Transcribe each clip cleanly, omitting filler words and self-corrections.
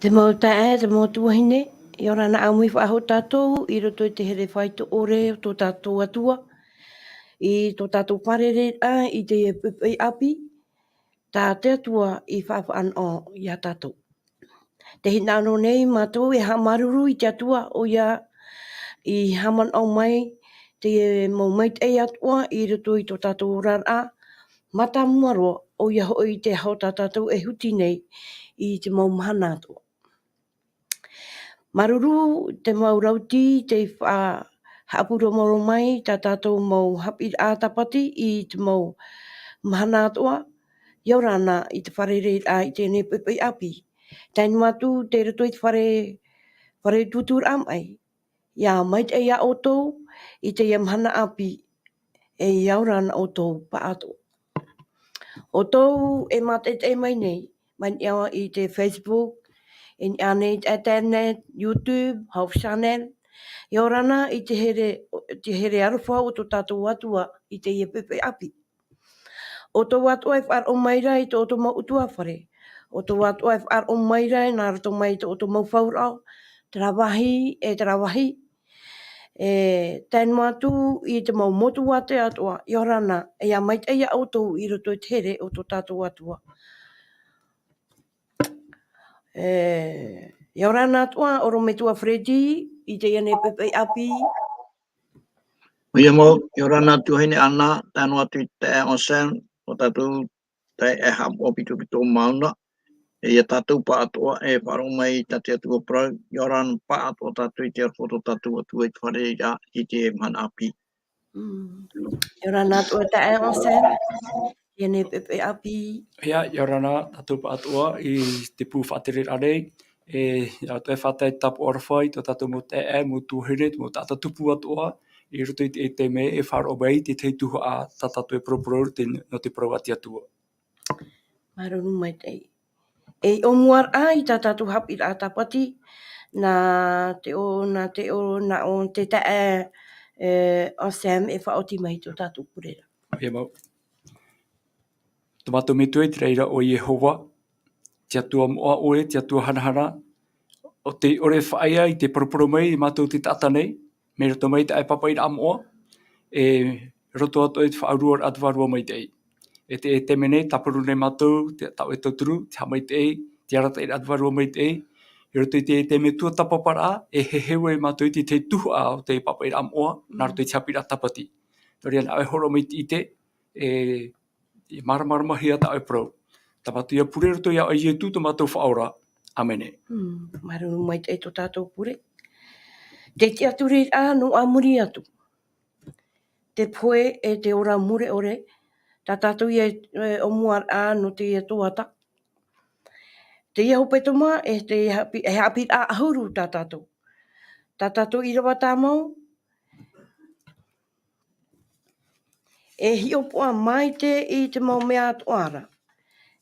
Te mau tae, te mau tuahine, i ora na amui whaaho tātou, i roto i te here whaitu ore, tō tātou atua, i tō tātou parere i te pepe api, tā te atua i whaafaan o i a tātou. Te hinano nei mātou e hamaruru i te atua o ia i haman au mai, te mau maite atua i roto i tō tātou rara, mata muaroa o ia hoi te hao tātou e huti nei i te mau mahana atua. Maruru te mau rauti te haapuro moro mai tā tātou mau haapiiraa tapati i te mau mahana atua. Iau rana i te wharere i tēnei pepe api. Tainu atu te roto i te whare tutur amai. Ia maite ia o tau i te ia mahana api e iau rana o tau pa atua. O tau e mate te mai nei, mai iau i te Facebook, in ane internet, YouTube, Hope Channel. Iau rana i te here aruwha o tō tātou atua i te ia pepe api. O tō atua e whar o maira i tō mau utua whare. O tō atua e whar o maira i nā rato mai tō mau whaurau. Te rawahi. Tēnu atu i te mau motu ate atua. Iau rana e a maite ia o tō i roto i te here o tō tātou atua. Iau rana atua, oro me tua Fredi, i te iane pepe api. Ia mau, iau rana tua hine ana, tēnu atu i te o sen, o tātou te e hapu o pitu mauna. Ia tātou pa atua e wharo mai tātou atua prau, iau rana pa atua tātou i te arwhoto tātou atua i te whare i te mana api. Iau rana atua te e o sen, iane pepe api. Ia, iau rana tātou pa atua i te pū whatere arei. Iau te whatai tapu orwhai, tō tātou mo te e, mo tūhere, mo tātou tupu atua, i roto i te me e wharo mai, te teituha a tātou e proprou no te prau ati atua. Marunu mai tei. E o muar ai tātou haapiiraa tapati, na o te o Sam e whaoti mai tō tātou purera. Ia mau. Tomato me tue, te reira o Yehova, te atua moa oe, te atua hanahana, o te ore whaia i te poroporo mai, i mātou te tata nei, me roto mai te aipapa i amoa, e roto atu e te whaurua atu warua mai tei. E te temene, taparu nei mātou, te tau e tauturu, te hamai tei, te arata i atu warua mai tei, i roto i te teme tuatapaparaa, e hehewe mātou i te tuha o te papa i amoa, nā roto i te haapiiraa tapati. Tori ana, ai horo mai i te, i maramarahi ata ai prau. Tapatu ia pure roto ia ai etu to mātou whaora. Amene. Marunu mai te tō tātou pure. Te TIATURIRAA no AMURI ATU. Te POHE e te ora MURE. Tā tātou ia o muar no te toata. Te ia hepetoma e te haapiiraa Ahuru tā tātou. Tā tātou Irava tā mau. E hi opoa maite i te mau mea atoara.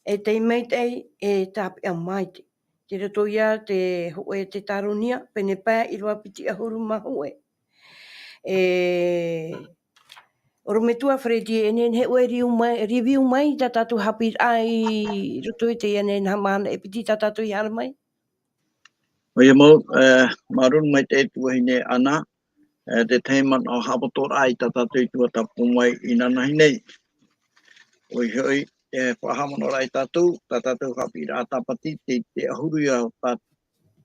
E te maitai e tapea maite. Te rato ia te hoe te Tesalonia, pene pā i roa piti Ahuru ma hoe. Oro me tua Fredi, enen he ue review mai tā tātou haapiiraa i roto i te enen hamana e piti tā tātou i hara mai? Ia mau, marun mai te tua hine ana, te teiman o hapatora ai tā tātou i tuatapapa mai i nana hinei. Oi hoi, e whahamana ora i tātou haapiiraa tapati, te ahuru ia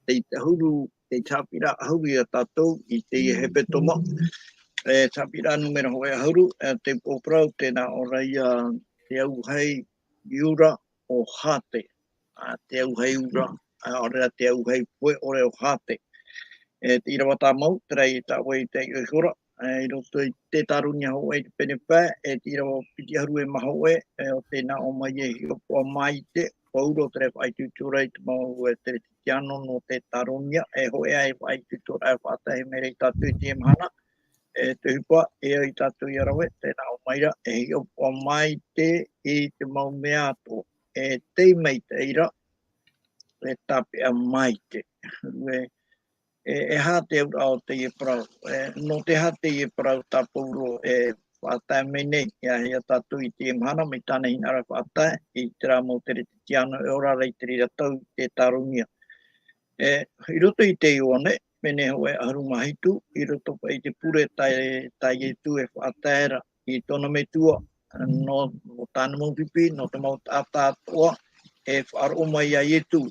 te ahuru, te haapiiraa ahuru ia tātou i te hepetoma. Haapiiraa numera hoe ahuru, te poprau tēnā ora ia te auhei iura o hate. Te auhei ura, ora te auhei pue ore o hate. Te Irava tā mau, te rei tā wei te iora. I roto i te Tesalonia hoe te pene pā, te Irava piti haru e maha hoe, o tēnā o mai e opoa maite, pauro te rewa ai tutura i te mau e te tiano no te Tesalonia, hoe ai ai tutura e whātahi mere i tātou i te mahana, te hupa e ai tātou i arawe, tēnā o maira, e opoa maite i te mau mea ato, te maite ira, e tapea maite. E hate ura o te ie prau. No te hate ie prau tā pauro e whātai mei nei. Ia tātou i te mahana me tāna hinara whātai i te rā mo te tiano e ora rei te rira tau te Tesalonia. I roto I te ione, mene hoe Ahuru mahitu, I roto pa I te pure taie tu e whaatera I tona me tua, no tāna mau pipi, no te mau tātā toa, e whaaro mai a ietu,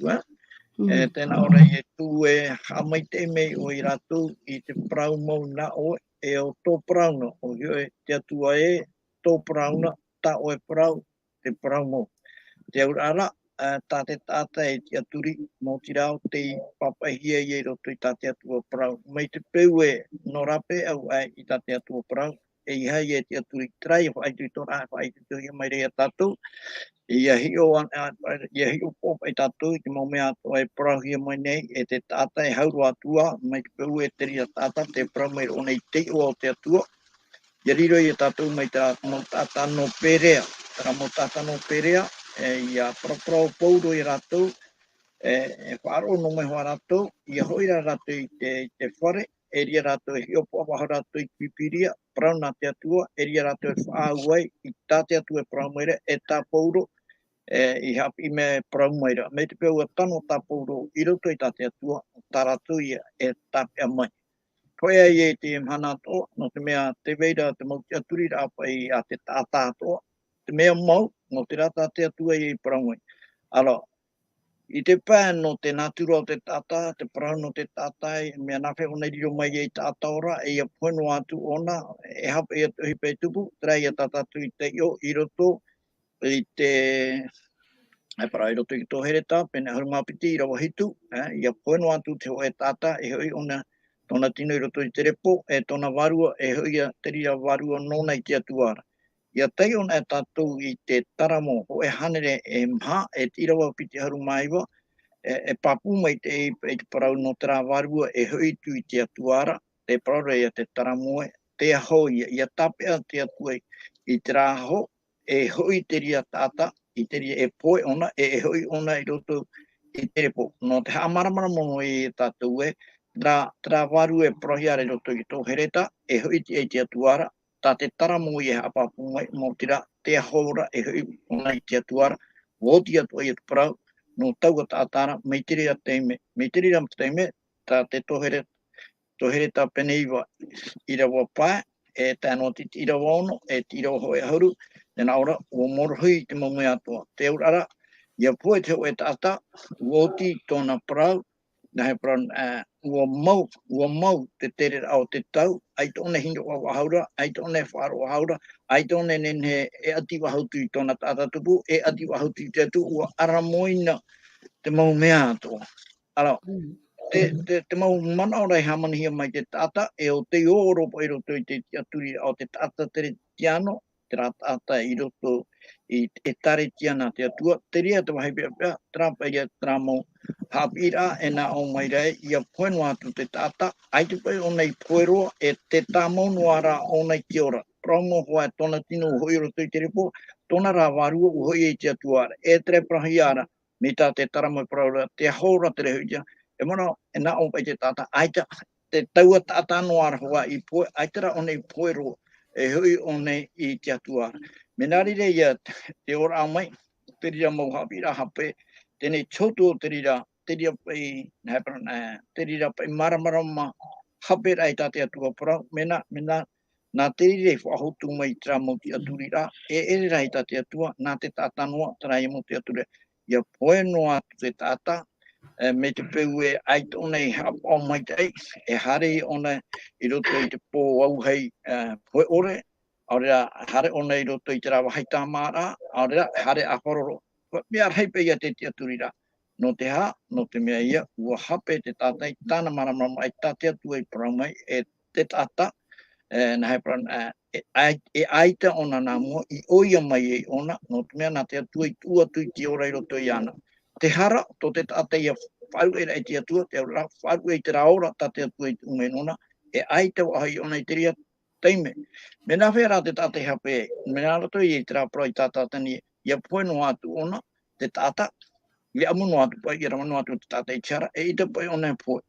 tēnā ora I tu e hamaite mei o I ratu I te parau mau na o e o tō parau no, o hio e te atua e tō parau na, tā o e parau, te parau mau. Te aurara, tā te tāta e te aturi, mō ti rao te papahia I roto I tā te atua parau. Mai te peu e no rape au ai I tā te atua parau, e I hai e te aturi trai, whai tu tōra, whai tu tōra mai rea tātou, Ia hi o popa I tatou, te mau mea atua e parahia mai nei, e te tāta e hauru atua, mai te peu e te ria tāta, te parau mai o nei te o te atua. Ia riro I tatou mai mo tāta no perea, tara mo tāta no perea, ia parapara o pauro I ratou, e whaaro no mai hoa ratou, ia hoira ratou I te whare, e ria ratou e hio poa waha ratou I pipiria, parau nā te atua, e ria ratou e whaauai, I tā te atua e parau maire, e tā pauro, I hapi me parau maira. Me te pēua tano tā pauro I roto I tā te atua, tā ratou ia e tapea mai. Koe ai e te mhana toa, no te mea te veira te mau te aturirā pai a te tātā toa, te mea mau, no te rata te atua I parau mai. Alo, I te pā no te natura o te tātā, te parau no te tātai, mea nawhi ona riro mai e tātā ora, e ia pono atu ona, e hapa e atu hipe tupu, tera ia tātātu I te io, I roto, I te para I roto I tō hereta, pene Ahuru mapiti Irava hitu, ia pono atu te o e tātā, e hoi ona tōna tino I roto I te repo, e tōna varua, e hoi a te rira varua nona I te atuara. Ia tei ona e tātou I te taramo, ho e hanere e mha, e te Irava piti Ahuru maiwa, e papu mai te parau no te rā varua, e hoi tu I te atuara, te parau ia te taramoe, te aho ia tapea te atua I te rā ho, e hoi te ria tāta, I te ria e poe ona, e hoi ona I roto I te repo. No te hamaramara mono I tātou e, tra waru e prohiare roto I tō hereta, e hoi te atuara, tā te taramo I hapapu mai, mo tira te ahora e hoi ona I te atuara, woti atua I te parau, no tauga tātara, mei te ria teime, tā te tō hereta pene iwa Irava pae, e tāno te Irava ono, e te Irava hoi Ahuru, Nena ora, ua morohui te maumei atua. Te urara, ia poe te o e tata, uoti tōna parau, na he parau, ua mau te tere au te tau, ai tōna hinga wa wahaura, ai tōna whaaro wahaura, ai tōna nene e ati wahautu I tōna tata tupu, e ati wahautu I te atu, ua aramoina te maumei atua. Ara, te mau mana ora I hamanihia mai te tata, e o te oro po I roto I te aturi au te tata tere tiano, te rata I roto I te tare tiana te atua, te ria te wahipea pia, trapa ia tramo haapiiraa e nā o mai rei, ia poeno atu te tata, ai te pai o nei poeroa e te tāmonu ara o nei ki ora. Promo hoa tōna tino hoi roto I te repo, tōna rā warua u hoi e te atuara, e tre prahi ara, me tā te tarama praura, te hora te rehutia, e mana e nā o pai te tata, aita te taua tata no ara hoa I poe, aitara o nei poeroa, e hui o nei I te atuara. Menari re ia te ora au mai, te rira mau haapiiraa hape, tēnei tautu o te rira pai maramarama hape rai tā te atua parau, mena nā te rira I whahotu mai tra mo te aturira, e ere rai tā te atua, nā te tātanoa, tra I mo te aturira. Ia poe noa te tāta, me te peu e ai tōna I hapa o maitai, e hare ona I roto I te pō au hei poe ore, aorea hare ona I roto I te rawa hei tāmara, aorea hare a hororo. Mea reipe ia te aturira. No te ha, no te mea ia, ua hape te tātai, tāna maramama ai tāte atua I parau mai, e te tāta, na hei parau, e aita ona nā mua, I oia mai e ona, no te mea nā te atua I tuatu I te ora I roto I ana. Te hara, to te tātai ia wharu e rei te atua, te aura, wharu e te raora, tāte atua I umenona, e aita wa hai ona I te ria teime. Me nā whera te tātai hape, me nā rato I te rāpura I tātātani, ia poeno atu ona, te tāta, ia amuno atu pai, ia ramano atu te tātai tiara, e ita pai ona poe.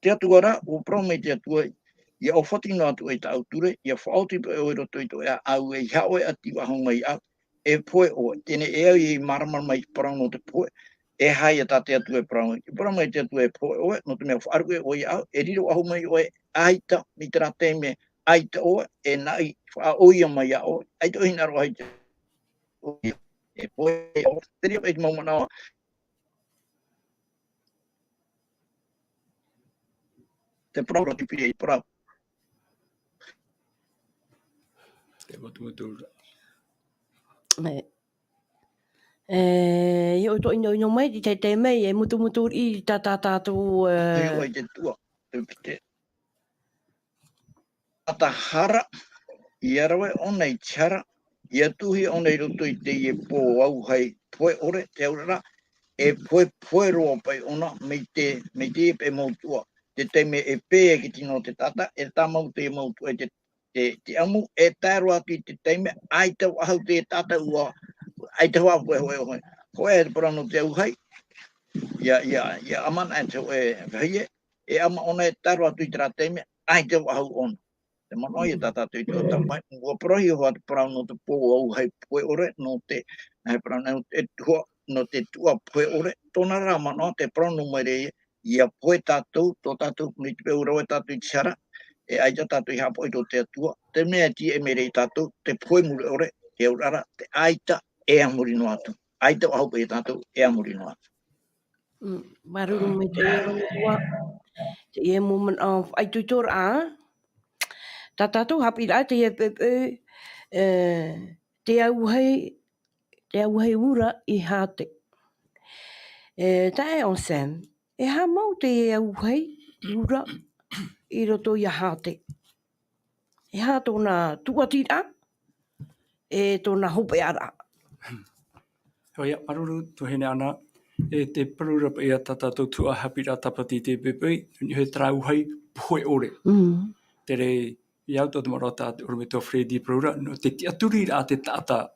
Te atuara, o prome te atua, ia o whatino atu e ta auture, ia whaoti pai o roto I to e au e hao e ati wahonga I au, e poe o, tēne e au I maramar mai parang no te poe, e hai e tate atu e Parau. I Parau mai te atu e poe oe, no te mea whaaru e oe au, e riro ahu mai oe aita, mi te rate me aita oe, e nai wha oia mai a oe, aita oe naro hai te oe, e poe oe, te rio e te maumanawa, te Parau roti piri e Parau. Te motu. Yo to ino mai di te mai e mutu I tatou Ai oe te tua, te pite. Ata hara, I arawe o nei tiara, I atuhi o nei roto I te I pō au hei poe ore, te aurara, e poe roa pai ona, mei te pe mautua. Te teime e pē e ki tino te tata, e tamau te mautua e te amu, e tāro atu I te teime, ai tau ahau te tata ua, ai tau apu e hoe. Koe e parano te au hei, ia amana e te hoe vahie, e ama ona e tāro atu I te rā teime, ai tau ahau ona. Te manoi e tata tui tua tamai, ua prohi hoa te parau no te pō au hei poe ore, no te parau no te tua, no te tua poe ore, tōna rā manoa te parau no mai rei, ia poe tātou, tō tātou, ni te peurau e tātou I tiara, e aita tātou I hapo I tō te atua, te mea ti e merei tātou, te poe mure ore, te aurara, te aita e amuri no atu. Aita o haupa e tātou, e amuri no atu. Maruru me te ua, te e moment of ai TIATURIRAA, tatou haapiiraa te pepe, te au hei ura I hate. Tae on Sam, e ha mau te au hei ura I roto I hate. E ha tōna tuatira, e tōna hope ara. Hoi, maruru tuhene ana, e te parura pa ia tatou tua haapiiraa tapati te pepe, ni he trau hei poe ore. Tere, I auto te marota te urumeto Fredi parura, no te TIATURIRAA te tata,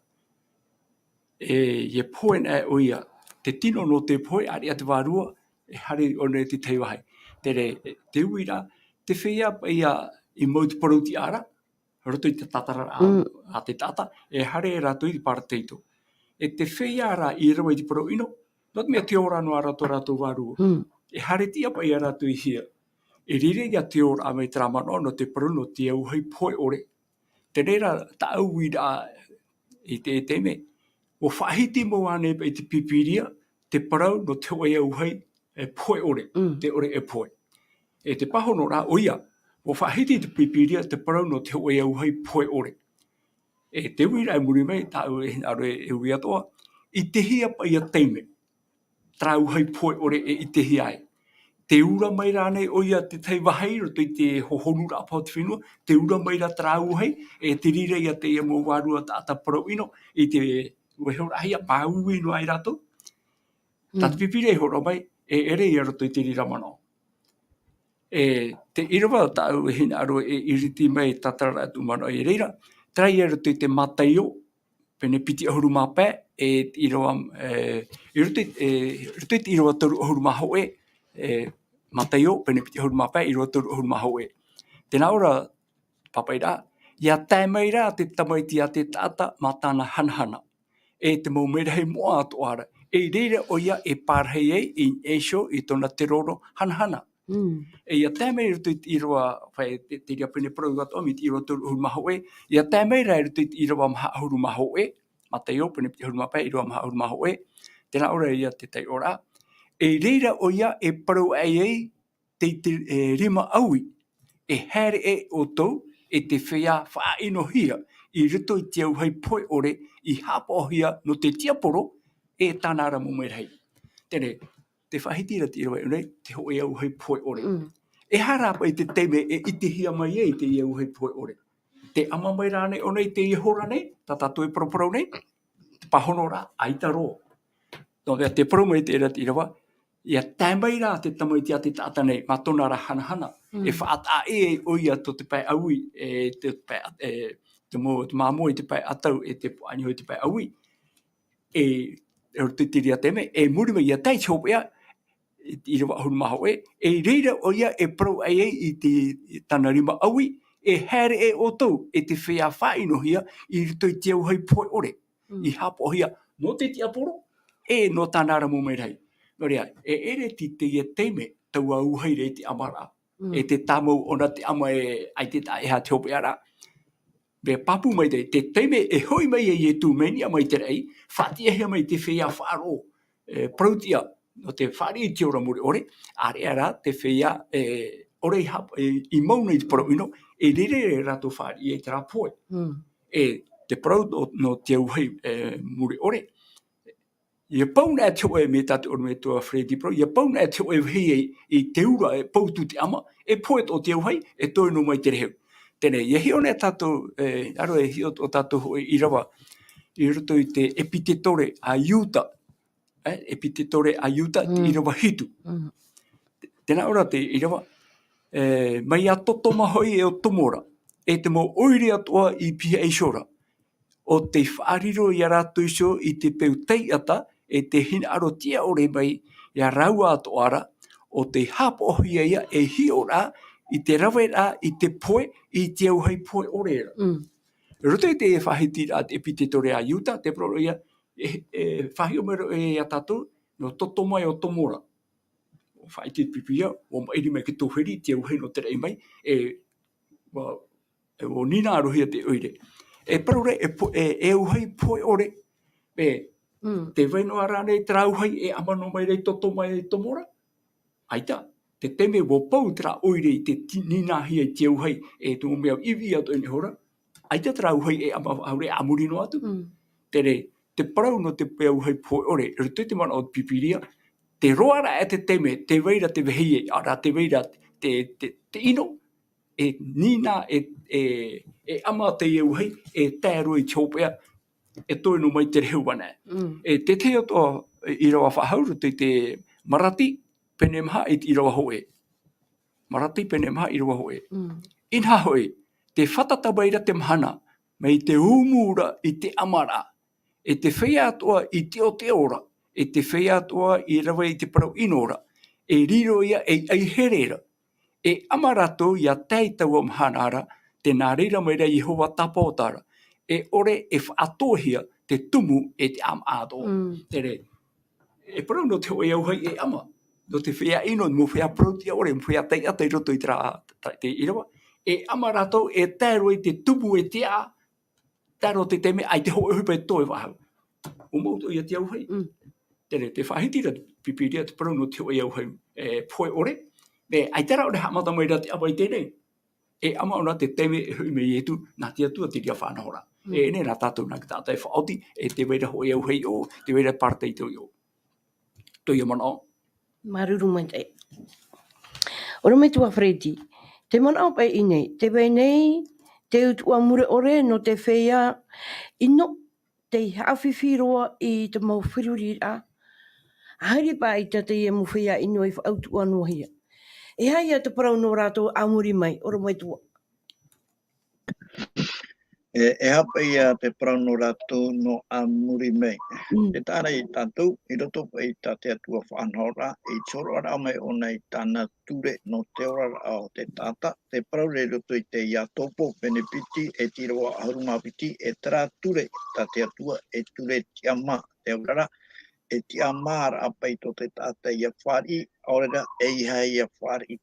e poe na e oia, te tino no te poe, ari a te wārua, e hari one te teiwahai. Tere, te uira, te whea pa ia I mauti paruti ara, roto I te tatara a te tata, e hare e rato I parateito. E te whea ara I rawa I te parau ino, not mea te ora no a rato wārua. E hare tia pa ia rato I hia. E rire ia te ora a mei tramano no te paru no te au hei poe ore. Te reira ta au wira I te teme, o whahiti mo ane pa I te pipiria, te parau no te oe au hei e poe ore, te ore e poe. E te pahono rā oia, o whahiti te pipiria, te parau no te oe au hei poe ore. E te wira e muri mei, ta au e e ui atoa, I te hia pa ia teime, trau hei poe ore e I te hia ai. Te ura mai rā nei oia te tei wahai, roto I te hohonu rā pao te whenua, te ura mai rā trau hei, e te rire ia te ia mō wārua tāta parau ino, I te weheo rahia pāui no ai rato. Tata pipire e horo mai, e ere ia roto I te rira mano. E te Irava tāu e hina aro e iriti mai tatara atu mano e reira, trai e roto I te mataio, pene piti Ahuru mapē, e Irava, roto I te Irava taru Ahuru maho e mataio, pene piti Ahuru mapē, Irava taru Ahuru maho e. Tēnā ora, papaira, ia tēmeira te tamaiti a te tata mā tāna hanahana. E te maumere hei moa atu ara. E reira o ia e pārhei ei I esho I tōna te roro hanahana. E ia tēmeira ruto I Irava, whai te ria pene parau atu ami, te Irava taru Ahuru maho e. Ia tēmeira ruto I Irava maha Ahuru maho e. Mateo, pene piti Ahuru mapē, Irava maha Ahuru maho e. Tēnā ora ia te tei ora. E reira o ia e parau ei te rima aui. E here e o tau, e te whea whainohia I rito I te au hei poe ore I hapohia no te tiaporo e tānara mumerhei. Tene, te whahitira te irawa unei, te ho e au hei poe ore. E harapa I te teime e itihia mai e te I au hei poe ore. Te ama mai rāne o nei, te ihora nei, ta tātou e paraparau nei, te pahono rā, aita ro. No vea te parau mai te era te irawa, ia tēmai rā te tamaiti a te tata nei, mā tōna rā hanahana. E whaata e oia to te pai aui, te māmoe te pai atau e te poani hoi te pai aui. E te tiria teme, e murima ia tei chopea, I rawa Ahuru maho e reira o ia e parau I te tana rima aui, e here e o tau, e te whea whainohia, I rito I te au hei poe ore. I hapohia, no te tiaporo, e no tānara mumerhei. Noria, ere te teime, taua uhai re te amara. Te tamu ona te ama ai te tae ha teopeara. Be papu mai te teime hoi mai tu menia mai te rei, whati he mai te whea wharo, protea, no te whari te ora muri ore, ara te whea ore I mauna I te parau rere rato whari te rapoe. Te parau no te auhei muri ore. Ia pauna te oe me tate ora me tua Freddy Pro, ia pauna te oe hei te ura pautu te ama, poe o te auhei, toi no mai te reheu. Tēnei, ia hione tātou, aro hio o tātou Irava, I roto I te epitetore a Iuta, epitetore a Iuta, te Irava hitu. Tēnā ora te Irava, mai a totoma hoi o tomora, te mo oire atua I pia eishora, o te whaariro I a rātou iso I te peu teiata, te hina aro tia ore mai I a raua atoara, o te hapohia ia hiora I te rawera I te poe I te auhei poe oreera. Roto I te whahiti a te epitetore a Iuta, te proro ia, whahi o mero a tātou, no totomai o tomora. O whaiti pipia, o mairi mai ki tōwhiri, te auhei no te rei mai, o nina arohia te oire. Parore, auhei poe ore, te wainoa rānei tra auhei amano mai rei totomai tomora. Aita, te teme wo pau tra oire I te nina hia te auhei tu mea iwi ato ene hora. Aita tra auhei ama aure amuri no atu. Tere, te parau no te pe auhei poe ore, rito te mana o pipiria, te roara te teme, te weira te wehie, ara te weira te ino, nina ama te auhei, tēro I tōpea, toi no mai te reu wana. Te te ato Irava whahau, te marati, pene maha I te Irava hoe. Marati pene maha Irava hoe. Inha hoe, te whatatawaira te mahana, mai te umura I te amara, te whea atua I te o te ora, te whea atua I rawa I te parau inora, riro ia herera, amarato ia teitau am hanara, te nā reira mai rei Jehova tapotara, ore whaatohia te tumu te am ato. Tere, parau no te oe auhei ama, no te whea ino, mo whea protea ore, mo whea tei ata I roto I te Irava, amarato tēro I te tumu te a, tēro te teme, ai te hoe hupe toi wahau. Umauto ia te auhei. Tere, te whahitira pipiria te parau no te oe auhei poe ore, ai tera ore hamata mai rati apai tēnei. Ama ona te teme hui me ietu, nā te atua te ria whanahora. Ene nā tātou nā ki tātai whaoti, te weira hoi auhei o, te weira partei tui o. Toi a mana o. Maruru maite. Ora me tua Freddy, te mana o pai inei, te wei nei, te utua mure ore no te whea ino, te hawhiwhiroa I te mau whirurira. Haere pa I te mu whea ino I whautua no hia. Hai te parau no rātou amuri mai, ora mai tua. Hapa ia te parau no rātou no amuri mai. Te tāna I tātou, I roto I tāte atua whanhora, I toro ara mai o nei tāna ture no te ora o te tata, te parau re roto I te iatopo, benepiti, tiroa Ahuru mapiti, tara ture, tāte atua, ture tiama, te aurara, tiamara apai to te tata ia whari, aurera, iha ia whari.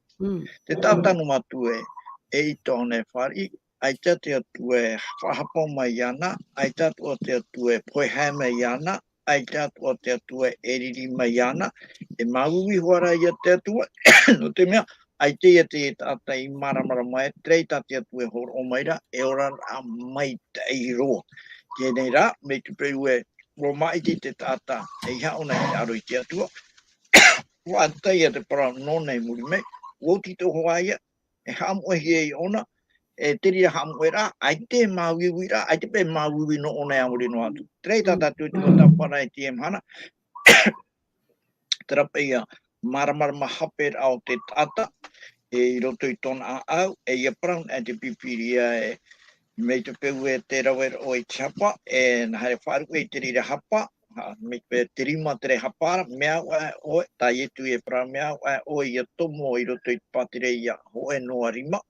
Te tata no matue, I tōne whari, ai te atue whahapo mai ana, ai tatua te atue pohe mai ana, ai tatua te atue eriri mai ana, mauwi hoara ia te atua, no te mea, ai te tata I maramara mai, trei tate atue horo o maira, ora a maitai roa. Tēnei rā, me tu peue, ro mai te tata, haona I aro I te atua, wa tai te parau nonei muri me, woti to hoaia, hamo he ona, te ria hamuera, ai te mauiwira, ai te pe mauiwi no ona amuri no atu. Trei tata tuatapara te hana, terapia maramara mahaper au te tata, roto I tona au, ia parang te pipiria me te peue te rawera o chapa, na hare wharu te rira hapa, me te rima te hapara, mea o taietu parang mea o ia tomo I roto I patire ia hoe noa rima,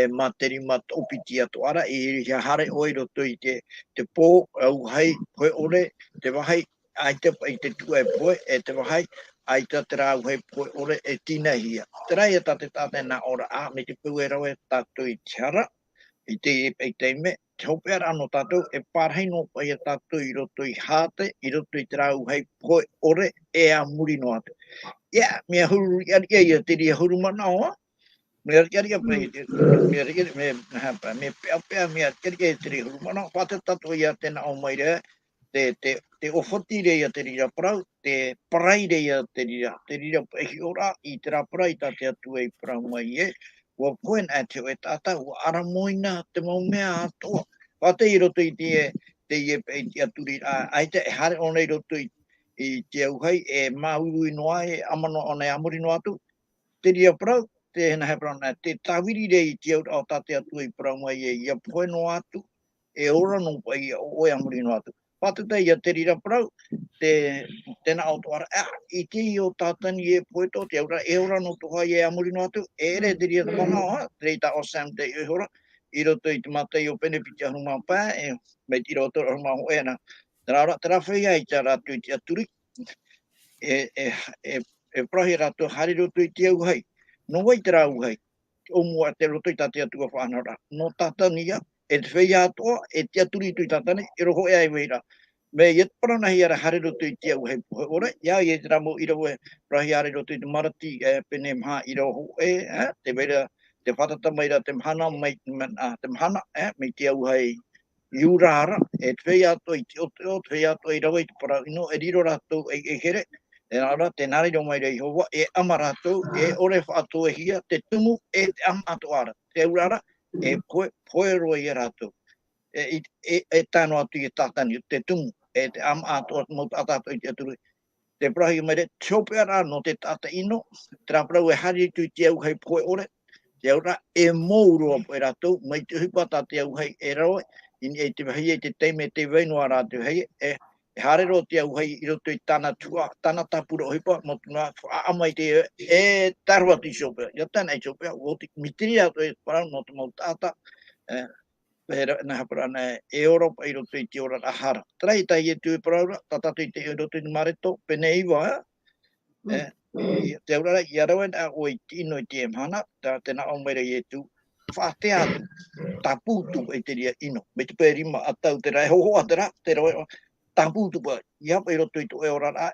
ma te rima opiti atu ara, ia hare o I roto I te pō, au hai, poe ore, te wahai, ai te tua poe, te wahai, ai ta tera hei poe ore e tina hia. Tera ia tate tate na ora a me te puerawe tatou I tiara, I te e te me, te hopea ano tatou e parhaino pa ia tatou I roto I hate, I roto I tera hei poe ore e a muri no atu. Ia, mea huru ia te ria huru mana oa, mea ria me pea mea ria te ria huru mana, whate tatou ia tena o mai rea, te ofoti rea te ria parau, te parai rea te ria pehi ora I te ra parai ta te atu e parau mai e, ua poen a te o e tata, ua ara moina te mau mea atoa. Wate I roto I te ie pe te aturi, ai te hare ona I roto I te auhai, e maui noa e amano ona e amuri no atu, te ria parau, te hena he parau na, te tawiri rei te au o tate atu I parau mai e ia poe no atu, e ora no pa ia o e amuri no atu. Patata ia te rira parau, tena au toara, I te I o tatani e poe to, te aura, e ora no toha I e amuri no atu, e ere te ria mana oa, te reita o Sam te I hora, I roto I te matai o pene piti ahuma pā, e mei ti roto ahuma ho e na, tera whai ai te ratu I te aturi, e prahi rato hari roto I te auhai, no wai te auhai, o mua te roto I tate atua whanara, no tatania, e te whai atoa, e te aturi tui tatane, e roho e ai weira. Me iet paranahi ara hari roto I te auhai pohe ore, ia I te ramo I roho e prahi hari roto I te marati, pene maha I roho e, te weira, te whatata maira, te mhana, te mhana, me te auhai, Iurara, e te whai ato I te oteo, te whai ato I rawa I te parau ino, e riro rato e here, e nara, te nari do mai rei hova, e amarato, e ore whaato e hia, te tumu, e te amato ara, te urara, e poe roa I rato, e tano atu I tatani, te tumu, e te amato mo atato I te aturu, te prahi mai re, tiopeara no te tata ino, tra prau e hari tu te au hei poe ore, te aura e mouroa po e rato, mai te hupata te au hei e rawe, ini e te wahi e te teime te wainua rā te hei, e harero te au hei I roto I tana tua, tana tapura o hipa, mo tuna whaamai te e tarua ti sopea, ia tana I sopea, o te mitiri ato e parau no te mau tata, pera na hapara na e Europa I roto I te ora ahara. Trai tai e tu e parau, tatatu I te e roto I mareto, pene iwa, te aurara I arawen a o I tino I te emhana, tēnā o meira I e tu, whaatea taputu I te ria ino, me te pērima atau te rai hoho atera, te rai taputu pa, ia pa I roto I to e orara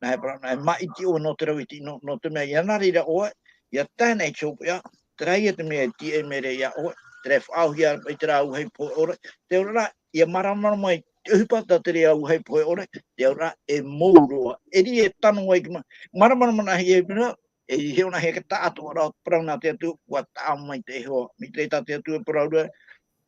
na he parana, maiti o no te rau I tino, no te mea ianari ra oa, ia tēnei chopea, te rai e te mea ti e mere ia oa, te rai whaauhia I te rau hei po ora, te orara, ia maramara mai, te hupata te rau hei po ora, te orara e mouroa, e ri e tanu ai ki maramara mana hi e pina, e heona he ka tātu ora parau nā te atu, kua tā mai te hoa, mi te tā te atu e parau rua,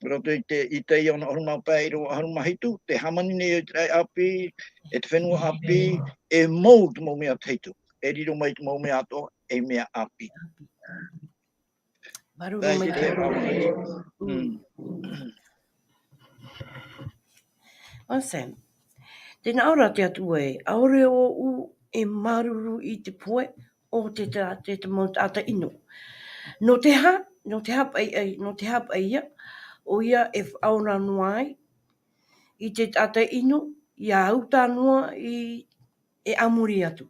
pero I te I ona oruma pai ro haruma hitu, te hamani nei te rai api, e te whenua api, e mou te mau mea teitu, e riro mai te mau mea atoa, e mea api. Maruru mai te Awesome. Tēnā ora te atu e, aore o u e maruru I te poe o te mau tata ino. No te ha pai ia, o ia e whaora noai I te tata ino, ia auta noa I e amuri atu.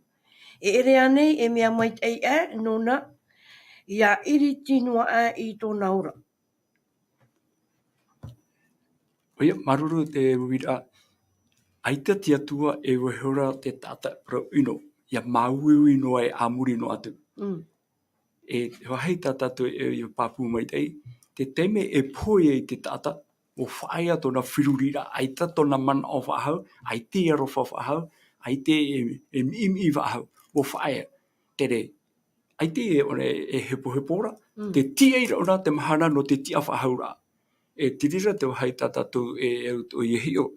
E ere anei e mea maitai nona, ia iri tinua I tōna ora. Oia, maruru te wira, aita te atua e wehora te tata pro ino, ia mauiwi noa e amuri no atu. E wahei tatatu e papu maitai, te teme e poe e te tata, o whaia tōna whirurira, aita tōna mana o whahau, aite e rofa whahau, aite e mimi whahau, o whaia, tere, aite e hepo hepora, te tia ira ora te mahana no te tia whahau rā. E tirira te wahai tatatu e o iehio,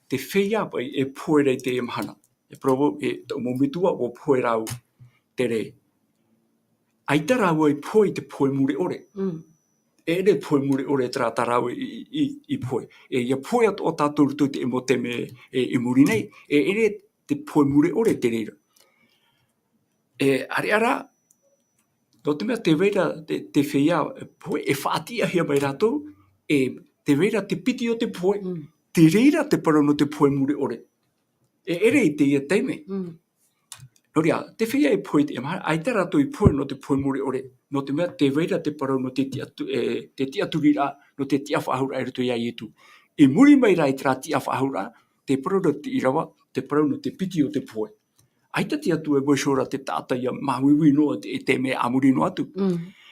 te whea pai e poe rei te mahana. E provo e tō momitua o poe rau, tere, aita rau e poe te poe mure ore. E re poe mure ore tra tarau I poe. E ia poe ato o tātou te emo teme e muri nei. E ere te poe mure ore te reira. E are ara, no te mea te reira te whea poe e whaatia hia mai rātou, e te reira te piti o te poe, te reira te parano te poe mure ore. E ere I te ia teime. Noria, te whia e poe te maha, ai te rato I poe no te poe mure ore, no te mea te veira te parau no te tiaturira, no te tia whahura e ruto ia ietu. I muri mai rai tra tia whahura, te parau no te Irava, te parau no te piti o te poe. Ai te atu e boisora te tata ia mawiwi noa te mea amuri no atu.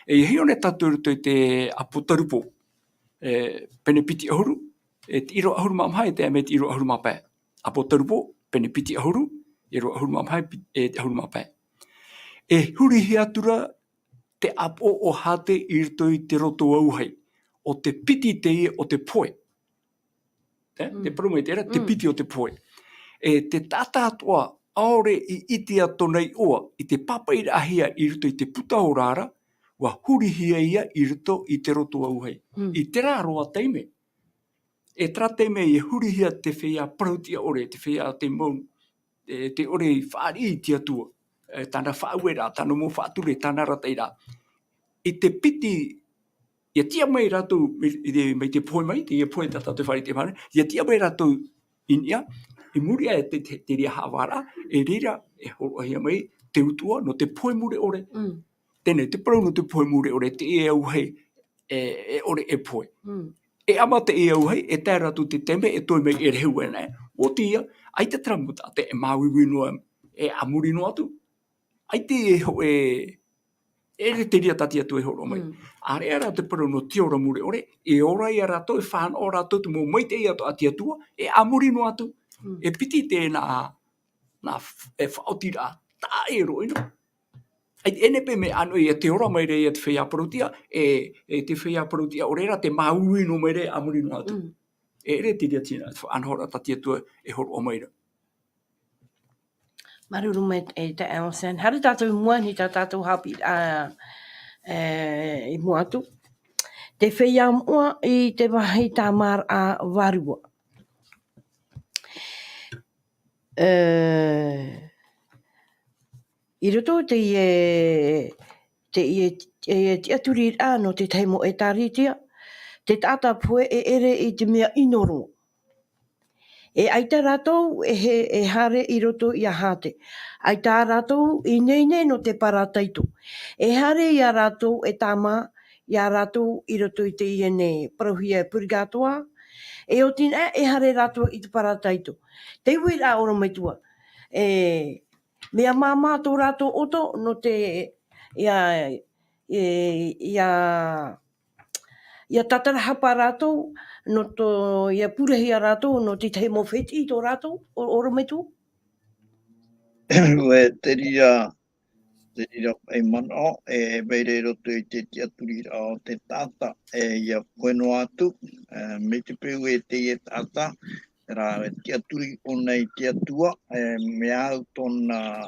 E hei one tatu ruto I te apotarupo, pene piti ahuru, te iro ahuru mamhai te ame te iro ahuru mapae. Apotarupo, pene piti ahuru, iro ahuru mamhai te ahuru mapae. E huri hiatura te apo o hate I rito I te roto auhei, o te piti teie o te poe. Te parumei te era, te piti o te poe. E te tata atoa, aore I iti ato nei oa, I te papaira ahia I rito I te puta o rara, wa huri hia ia I rito I te roto auhei. I te rā roa teime. E tra teime I huri hia te whea prautia ore, te whea te mau, te ore I whaari I te atua. Tāna whaauera, tāna mō whaature, tāna rateira. I te piti, ia tia mai rātou, mai te poe mai, te ia poe tata te whare te mare, ia tia mai rātou inia, I muri a te ria hawara, e rira, e horohia mai, te utua, no te poe mure ore. Tēnei, te parau no te poe mure ore, te e au hei, e ore e poe. E ama te e au hei, e tā rātou te teme, e toi mai e reheu e nei. O tia, ai te tramuta, te e māwiwi noa, e amuri no atu. Ai te e ho e re te ria tati atu e horo mai. Are ara te parau no te ora mure ore, e ora I a rato, e whāna o rato, te mō maite I ato ati atua, e amuri no atu. E piti te nā e whaotira tā e roino. Ai ene pe me anu I te ora mai re I te whea parutia, e te whea parutia o reira te maui no mai re amuri no atu. E re te ria tina, anhora tati atua e horo o mai ra. Maruru mai e te Elsen. Hara tātou mua ni tā tātou hapi I mua atu. Te whea mua I te wahi tā mar a warua. I roto te TIATURIRAA no te teimo e taritia, te tata pue e ere I te mea inoro. E ai tā rātou e hare I roto I a hate. Ai tā rātou I neine no te parataito. E hare I a rātou e tāma I a rātou I roto I te iene paruhia purigatoa. E o tina e hare rātou I te parataito. Te hui rā ora mai tua. Mea māmā tō rātou oto no te ia tatarahapa rātou, no tō ia purahia rātou, no te teimo wheti tō rātou, ora mai tū? Ue te ria e mana e meire roto I te TIATURIRAA o te tata e ia poeno atu, me te peu e te e tata, rā te aturi o nei te atua, me au tōna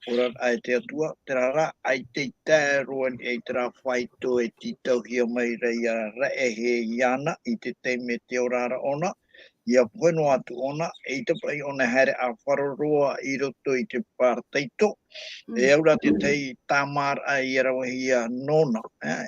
ora ai te atua, te rara, ai te tēroan e te rā whaito e ti tauhia mai rei a rae he iana I te teime te orara ona, ia poeno atu ona, e te pai ona here a wharoroa I roto I te pārteito, e aura te tei tāmar a I arawahia nona,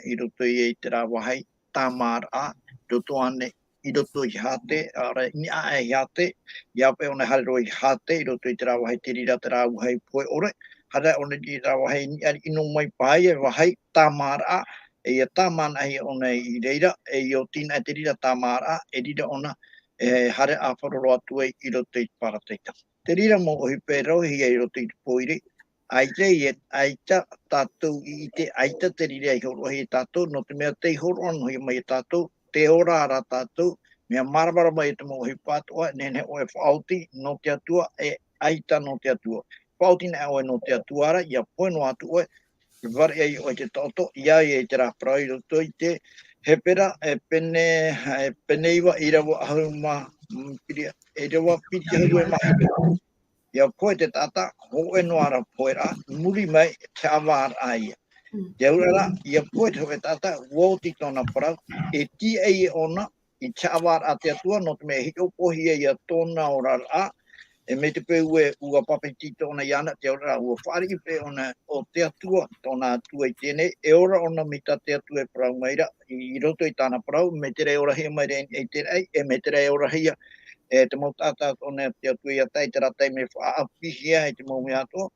I roto I te rā wahai tāmar a, roto ane I roto I hate, ara ni a e hate, ia pe ona hare roi hate, I roto I te rā wahai te rira te rā wahai poe ore, hare ona te rā wahai ni ari ino mai pai e wahai tāmar a, e ia tāman ahi ona I reira, e I o tina e te rira tāmar a, e rira ona, e hare a wharoro atu e I roto I parateita. Te rira mo ohi pērau hi e I roto I te poire, aite I aita tatou I te aita te rira I horo hi tatou, no te mea te horo anu hi mai tatou, te ora ara tatou, mea maramara mai te mo hi pātua, nene o e whaauti no te atua, e aita no te atua. Whaauti ne o e no te atua ara, ia poeno atu oe, whare ai o te toto, ia I te rā parau I roto I te hepera, e pene iwa Irava Ahuru ma piria, e rewa piti haru e mahi. Ia poe te tata, ho e noara poe rā, muri mai te awar aia. Te urara, ia poe te hoe tata, wōti tōna parau, e ti e ona, I te awar a te atua, no te mea hi opohi e ia tōna orara a, e me te peu e ua papeti tōna iana, te urara, ua whari pe ona o te atua, tōna atua I tēnei, e ora ona mita te atua e parau maira, I roto I tāna parau, me te rei ora hia mai rei e te rei, e me te rei ora hia, e te mau tata tōna te atua I atai, te ratai me whaapihia e te mau mea atua,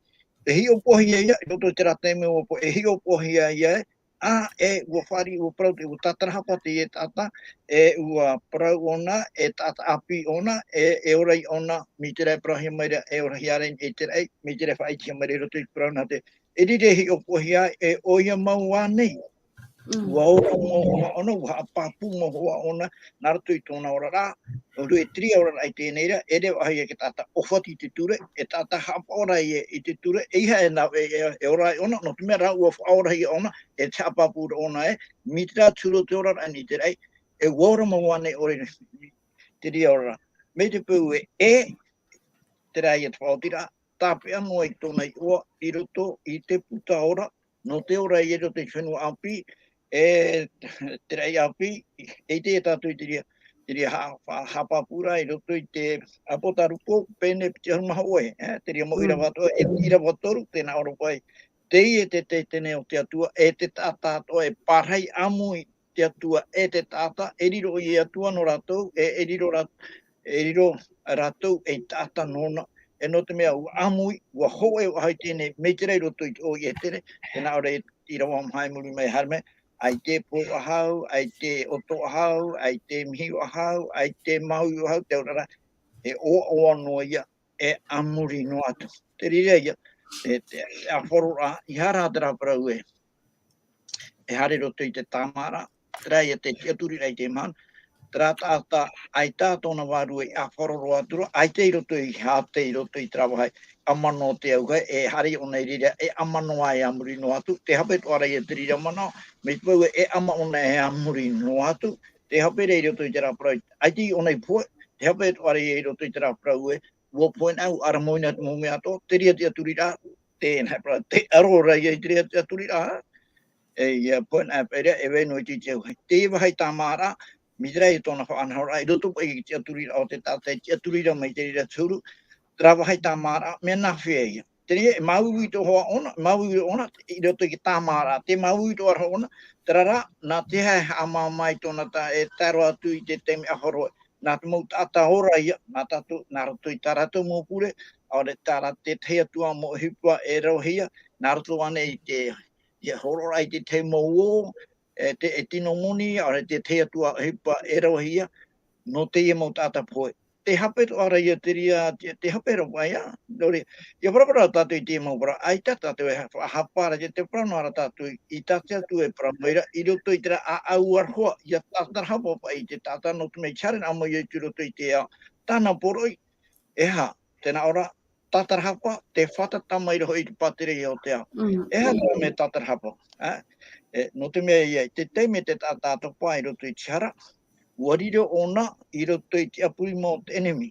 e hi opohia ia, i roto te rate me opo, e hi opohia ia, ua whari ua prau te ua tatarahapa te e tata, ua prau ona, e tata api ona, e orai ona, mi te rei prahia maira, e ora hiaren e te rei, mi te rei whaitia maira roto i prau na te, e rire hi opohia, e oia mau anei, ua ora mo hoa ona, ua apapu mo hoa ona, narato i tōna ora rā, o rui 3 ora ai tēnei rā, e reo ahia ke tata ofati te ture, e tata hapa ora i te ture, e iha e ora ona, no te mea rā ua whaora hi ona, e te apapu ona mi te rā tūro te ora ani te rei, e wora mo wane ore te ria ora. Me te pū te rā i te whaotira, tapea no i tōna i ua, i roto i te puta ora, no te ora i roto i whenua api, te rei api, e te tātou i te ria hapapura i roto i te apotarupo, pēne piti harumaha oe, te ria mo Irava toa, e Irava toru, tēnā ora pai, teie te tene o te atua, e te tātātoa, e parhai amu i te atua, e te tāta, e riro i atua no rātou, e riro rātou, e tāta nona, e no te mea ua amui, ua hoe o hai tēne, me te rei roto i o i e tere, tēnā ora i rawa mahai muri mai harme, ai te po ahau, ai te oto ahau, ai te mihi ahau, ai te mau ahau, te orara, e o anoa ia, e amuri no atu. Te rira ia, te awhorora, i hara atara parau e hare roto i te tamara, tera ia te tiaturi rei te man, tera tāta, ai tātona wāru e awhororo atura, ai te i roto i hāte i roto i trawahai, amano te auga, e hare o nei rira, e amano ai amuri no atu, te hape toara i te rira mana, me te pau e ama o nei amuri no atu, te hape rei roto i te raprau, ai ti o nei poe, te hape toara i roto i te raprau e, ua poe nau, ara moina te mume ato, te ria te aturira, te arora i te ria te aturira, ia poe nau pere, e wei noi ti te auga, te iwa hai tamara, midrei tōna whaanahora, i roto pa i te aturira o te tātai, te aturira mai te rira tūru, trawa hai tāmara, mea nawhia ia. Te rea, e mauwi to hoa ona, mauwi ona, i roto ki tāmara, te mauwi to ara ona, tarara, nā te hai ama mai tōna tā, e taro atu i te temi ahoro, nā te mau tāta ora ia, nā tātou, nā roto i tāratou mō pure, au re tāra te teatua mō hipua e rauhia, nā roto ane i te, ia horora i te te mō o, e tino moni, au re te teatua hipua e rauhia, no te ia mau tāta poe. Te hape to ara ia te ria, te hape ro mai a, nore, ia parapara tātou i te mau para, ai tātou e hapara, te prano ara tātou i tātou e paramoira, i roto i te ra a au arhoa, ia tātar hapa pa i te tātou no tu mei charen amo i te roto i te a, tāna poroi, eha, tēnā ora, tātar hapa, te whatatama i roho i te patere i o te a. Eha tō me tātar hapa, no te mea ia, te teime te tātou pa i roto i te hara, wariro ona i roto i te apuri mō te enemy.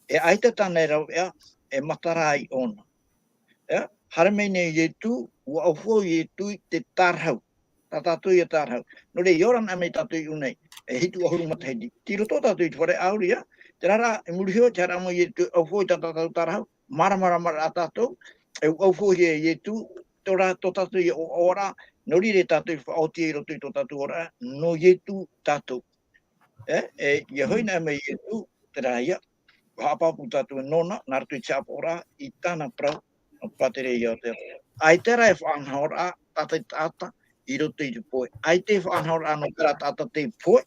E aita tānei rau ea, e matarai ona. Haramei nei i tu, ua aufo i tu i te tarhau. Tā tātou i a tarhau. No re, ioran amei tātou i unei, e hitu ahuru matahidi. Ti roto tātou i te whare auri, te rara, e murihio, te haramo i tu, aufo i tātou tarhau, mara a tātou, e aufo i tu, tō rā tō tātou i o ora, no rire tātou i whaoti i roto i tō tātou ora, no i tu tātou. Ia hoina me i tu, te rā ia, hapapu tātou nona, nārtu i tiapora, i tāna prau, o patere i o te. Ai tera e whaanhaora, tātai tāta, i roto i te poe. Ai te whaanhaora no tera tāta te poe,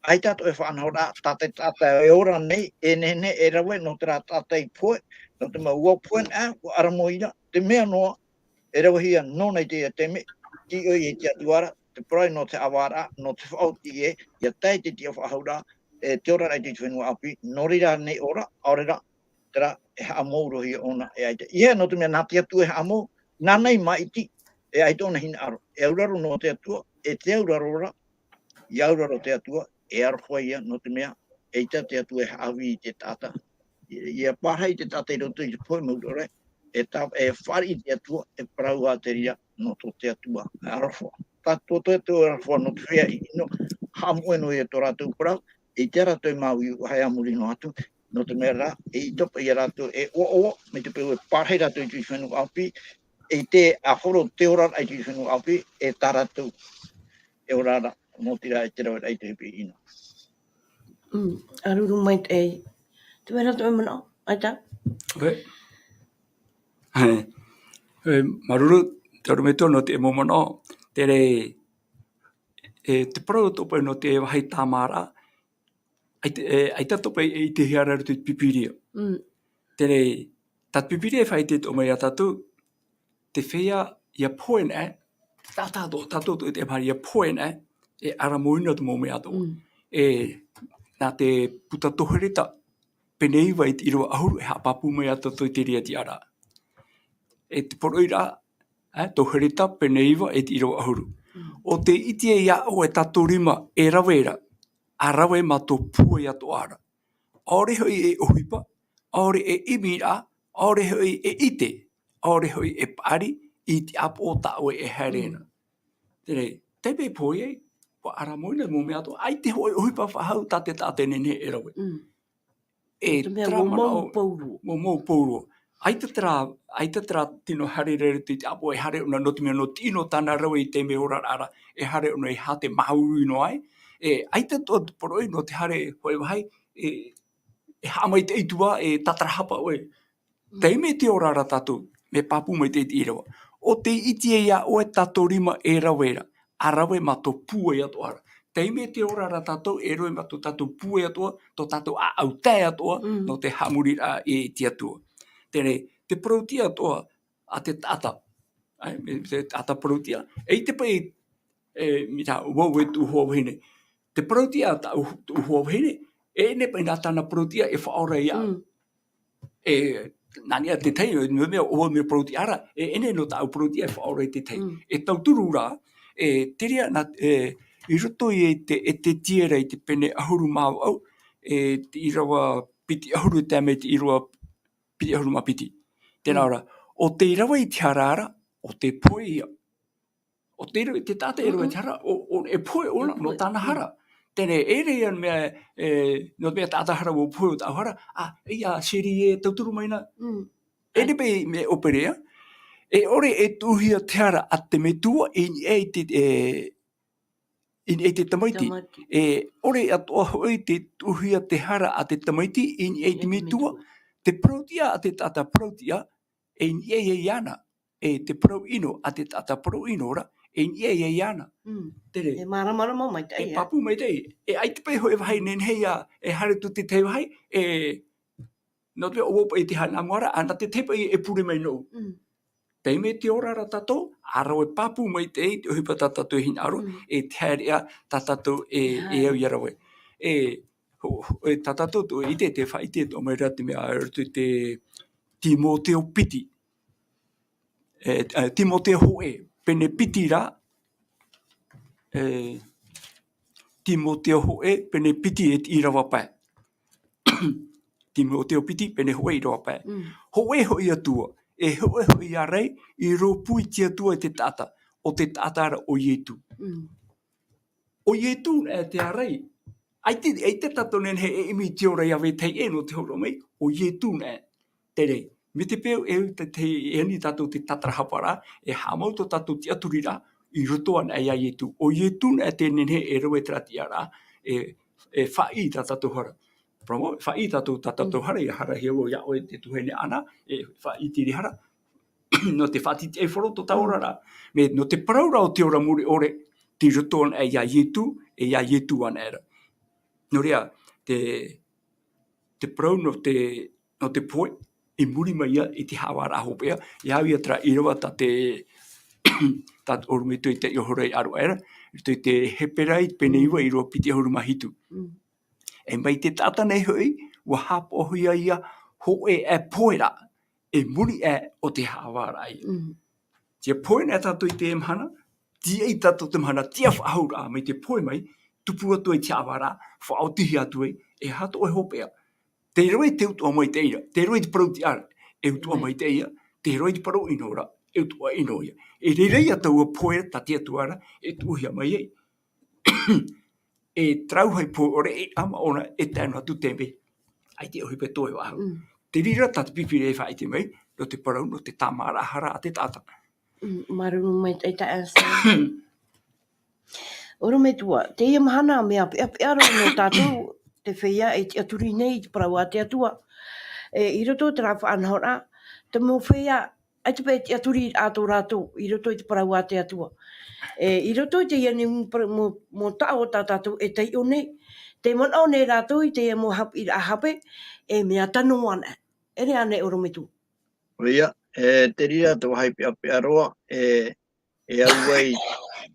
ai tātou e whaanhaora, tātai tāta e ora nei, e nene e rawe, no tera tāta i poe, no te maua poe nā, o aramoina, te mea noa, e rawe hia nona i te ia teme, ki oi e te atuara, te prai no te awara, no te whaoti e, ia tai te tia whahaura, te ora rai te whenua api, norira nei ora, aurera, tera e haamouro hi ona e aite. Ia no te mea nā te atu e haamou, nā nei maiti, e aite ona hina aro. E auraro no te atua, e te auraro ora, i auraro te atua, e arwha ia no te mea, e ita te atu e haawi i te tata. Ia parhai te tata i roto i te poe maurore, e whari te atua, e parau a te ria, no to te atua, arwha. Tātou te atua arwha no te whea i no, hamoe no i e tō rātou parau, e te rātou i mau i hai amuri no atu, no te mea rā, e i topa i rātou e o, me te pēu e parhai rātou i tui whenua api, e te ahoro te ora i tui whenua api, e tā rātou e orara, no tira e te rawa i te hipi ina. Aruru maitai. Te mea rātou e mana, aita? Okay. Maruru, te meto no te momono, te pro tope no te wahai tamara, ai ta tope i te hiara tu pipiria. Tere, tat pipiria whai te o mai atatu, te whea ia poen tato te mari ia poen ara moina tu mo me ato. Nā te puta toherita, penei wai te iro ahuru, haapapu mai atatu te ria ti ara. Te poroira, toherita, peneiva, te iro ahuru. O te iti ia o tatou rima rawera, rawe ma tō pua ia tō ara. Aore hoi ohipa, aore imira, aore hoi ite, aore hoi pari, i te apo o tāue herena. Tere, tepe poe, wa ara moina mo mea tō, ai te hoi ohipa whahau tate nene rawe. Tra mana o mo pouro. Ai te tra tino harere te apo hare una no tino no tino tana rawe I te me ora ara hare una ha te mauru no ai. Ai te to poroi no te hare hoi wahai ha mai te itua tatarahapa oe. Te me te ora ara tatu me papu mai te irawa. O te iti ia o tatou rima rawera. Arawe ma to pua ia to ara. Te me te ora ara tatou roe ma to tatou pua ia to tatou a au te atoa no te hamurira tiatua. Te protia toa a te tata. Te tata protia. Te pai mita uwe tu huawhine. Te protia ta huawhine. Ne pai nā tana protia whaora ia. Nania te tei, no mea o me protia ara. Ene no ta protia whaora te tei. Tauturu rā. Te rea na I roto I te tiera I te pene ahuru mau au. Te Irava piti ahuru te me te Irava piti ahuru ma piti. Tēnā ora, o te Irava I te harara, o te poe ia. O te tata Irava I te hara, o poe ona, no tāna hara. Tēne ere an mea, no mea tata hara o poe o tau hara, ia seri tauturu maina. Ene pe me operea, ore tuhia te hara a te metua, in te tamaiti. Ore atoa hoi te tuhia te hara a te tamaiti, in te metua, te protia a te tata protia, in iana. Te pro ino a te tata pro ino ora, in iana. Tere. Marama maitai. Papu maitai. Ai te pai hoi wahai nenhea, hare tu te te wahai, no te opa te hana moara, ana te te pai pure mai no. Te me te ora ra tatou, arawe papu mai te ohipa tatatou hin aro, te harea tatatou au yarawe. Tatatou tu I te whaite o mai rate mea aratu te Timoteo piti. Timoteo hoe, pene piti ra. Timoteo hoe, pene piti Irava pai. Timoteo piti, pene hoe Irava pai. Hoe hoi atua. Hoe hoi arei, I ropui ti atua te tata. O te tata ara o Ietu. O Ietu te arei. Ai te tato nen he imi te ora ia tei no te horo mai. O Ietu tere. Me te peo te eni tato te tatarahapara. Hamau to tato TIATURIRAA I roto ana ia Ietu. O Ietu te nen he roe trati ara. Whai tato hara. Promo, whai tato hara I hara heo ia oe te tuhene ana. Whai tiri hara. No te whatiti e whoro to taurara. Me no te paraura o te ora muri ore, te roto ana ia Ietu ana era. No rea, te parau no te poe, I muri mai ia I te hawara hopea, ia ia tra Irava ta te orumeto I te iohorei aro era, te heperai peneiwa I roa piti ahuru mahitu. E mai te tata nei hoi, wa hapohia ia hoe poera, muri o te hawara ia. Tia poe nea tato I te emhana, tia I tato te mhana, tia whahaura mai te poe mai, tupu atu I te hawara, whaotihi atu hato e hopea. Te roi te utua mai te ira, te roi te parau ti ara, utua mai te ia, te roi te parau inora, utua inoia. Rei atau a poe ta tia tuara, tuuhia mai ei. Trau hai poe ore ama ona tēnu atu teme. Ai te ohipe toe wahu. Te rira tata pipire whai te mai, no te parau, no te tamara hara a te tata. Marunu maitai ta asa. Oro me tua, te ia mahana mea pearo no tātou te whea te aturi nei te parau a te atua. I roto te rafa anhora, te mo whea ai te pē te aturi ato rātou, I roto I te parau a te atua. I roto I te iani mo tao tātou e tei o nei. Te mana o nei rātou I te mo hapi a hape, e mea tano ana. Ere ane oromitu. Oia, te rira te wahaipi api aroa, auai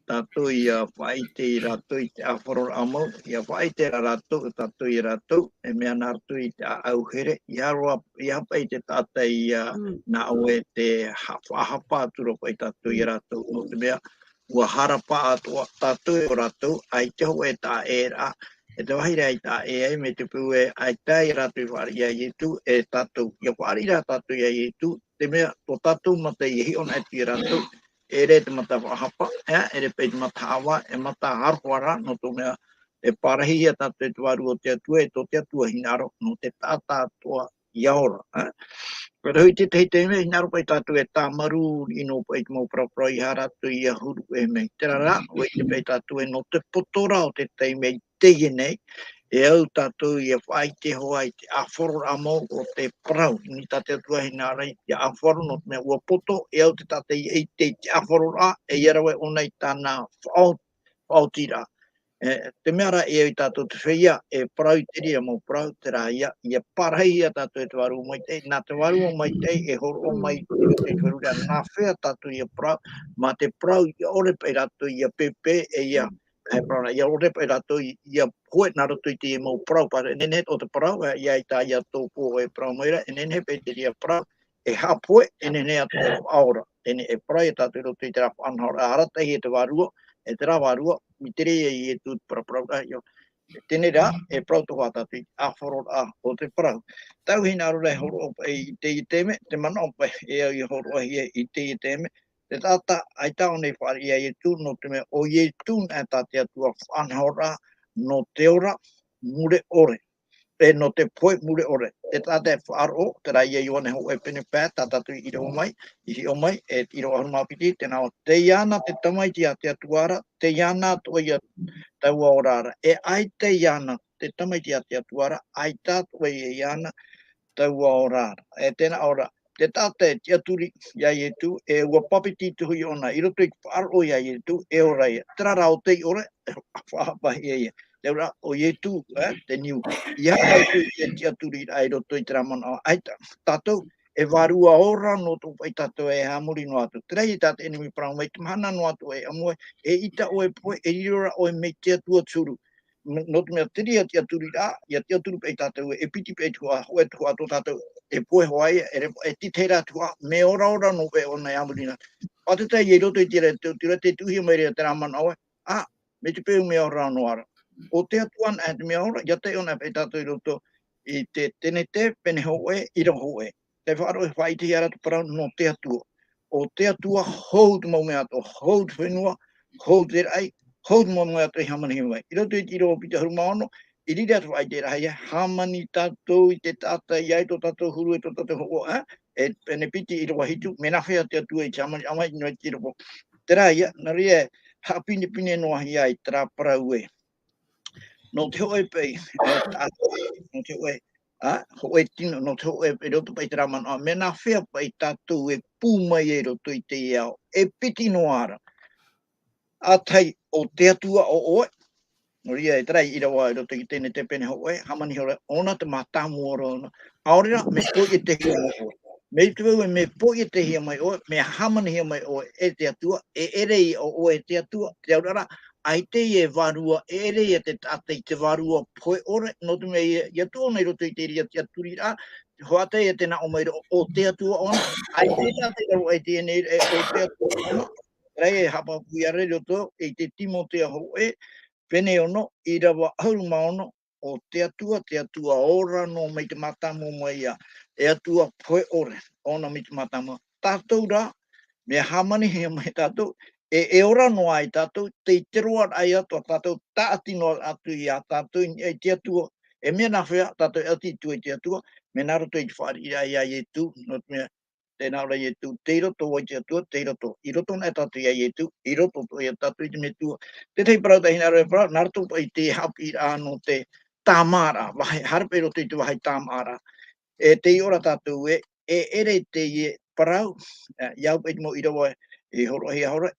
tatou ia whaite I rātou I te awhoror amau, ia whaite rātou tatou I rātou, mea nārtou I te auhere, I hapa I te tata ia na oe te whahapa aturoko I tatou I rātou, no te mea, ua harapa atua tatou o rātou, ai te ho e tā e rā, e te wahira I tā e ai, me te pū e ai tā I rātou I whaari ia ietu, e tatou, ia whaari rā tatou ia ietu, te mea, to tatou mata I hi ona ati rātou, e re te mata wahapa, e re pei te mata awa, e mata harwara, no to mea, e parahi ia tatou e tuaru o te atua, e to te atua hinaro, no te tata atua iaora. Pero hui te te me, hinaro pai tatou e tāmaru, ino pai te mau prapra I haratu I Ahuru e mei. Tera rā, hui te pei tatou e no te potora o te teime teie nei, e au tatou I whai te hoa I te awhoro amau o te Parau. Ni tate atua hinara I te awhoro no te mea ua poto, e au te tate I te awhoro rā, e iarawe ona I tāna whaotira. Te mea rā e au tatou te whia, e Parau I te ria mau Parau, te rā ia parahi ia tatou e te waru o maite, nā te waru o maite, e horo o mai te tuaruria, nā whea tatou I Parau, ma te Parau I ore pei ratou I pepe, e ia, ia ore pei ratou I hoe nā ratou I te mau Parau, pare nene o te Parau, ia I tā ia tō pō e Parau maira, e nene pei te ria Parau, e hapue, e nene atu aora, tene e Parau I tatou I roto I te rā whanhora, haratai e te warua, e te rā warua, mi tere I e tū Parau, tēnei rā, e Parau tō whātatu I awhoro a o te Parau. Tau hina rora e horo opa I teie teme, te mana opa e au I horo ahi I teie teme, te tata ai tau nei whaari ia I tū, no te mea o I tū nā tāte atua whanhora no te ora mure ore. E no te poe mure ore. Te tāte whaaro, te rā ia ione ho e pene pā, tātatu I iro mai, I o mai, e iro ahu mapiti, te nao te iana te tamaiti a te atuara, te iana toa ia tau aorara. E ai te iana, te tamaiti a te atuara, ai tātua I iana tau aorara. E tēnā ora, te tāte te aturi ia ietu, e ua papiti tuhui ona, I roto I whaaro ia ietu, e ora ia. Tera rao te ore, whahapahi ia. Te ora o ietu, te niu. Ia ai tu te aturi ai roto I te ramana. Ai tātou, e varua ora no tō pai tātou e hamuri no atu. Te rei tātou enemi Parau mai, te mahana no atu e amue, e ita o e poe, e ira o e mei te atua turu. No te mea tiri a te aturi rā, ia te aturi pei tātou e piti pei tua, hoe tua tō tātou e poe hoai, e titera tua, me ora ora no pe ona e amuri nā. Patutai e roto I tira, te tuhi mai rea te ramana oe, me te peu me ora no ara. O te atuan e te mea ora, ia te ona pei tātou I roto, I te tene te pene hoe, ira hoe. Te whaaro e whai te hiara te Parau no te atua. O te atua, hou te mau mea ato, hou te whenua, hou te rai, hou te mau mea ato I hamani mai. I roto I tiro o pita huru maono, I riri atu whai te rai, hamani tātou I te tata, I ai tō tātou huru e tō tātou ho, e pene piti I roa hitu, me nawhea te atua I te hamani, amai no I tiro po. Te rai, nari e, hapine pine noa hi ai, tera Parau e. No te hoe pei, no te hoe, hoe tino, no te hoe pei roto pei te ramana, me nā whea pei tātou e pūmai e roto I te iao, e piti no ara. A tai o te atua o oe, no ria e tarai irawa e roto I tēne te pene hoe, hamani hore, ona te mātamu ora ona. Aorera, me po I te hia mai oe. Me te wau me po I te hia mai oe, me hamani hia mai oe e te atua, e ere I o oe te atua, te aurara, ai te e varua, ere e te tate I te varua poe ore, no te mea I atua nei roto I te ria te aturirā, hoate e tēnā o mai o te atua ona, ai te tate rau ai tēne o te atua ona, rei e hapa puiare roto, I te Timotea hoe, pene ono, Irava Ahuru maono, o te atua ora no mai te matamu mai ia, e atua poe ore, ona mai te matamu. Tātou rā, me hamani hea mai tātou, e ora no ai tātou, te teroa ai atua tātou, tātino atu I a tātou, e te atua, e mea nā whea, tātou ati tu e te atua, me nā roto I te whaari ia I tu, no te mea, tēnā ora I tu, te roto o te atua, te roto, I roto nā tātou I tu, I roto to I tātou I te me tua. Te tei Parau tahi nā roe Parau, nā roto I te haapiiraa no te tāmara, harpe roto I te wahai tāmara. E te ora tātou e ere te parau iau pe mo Irava e horo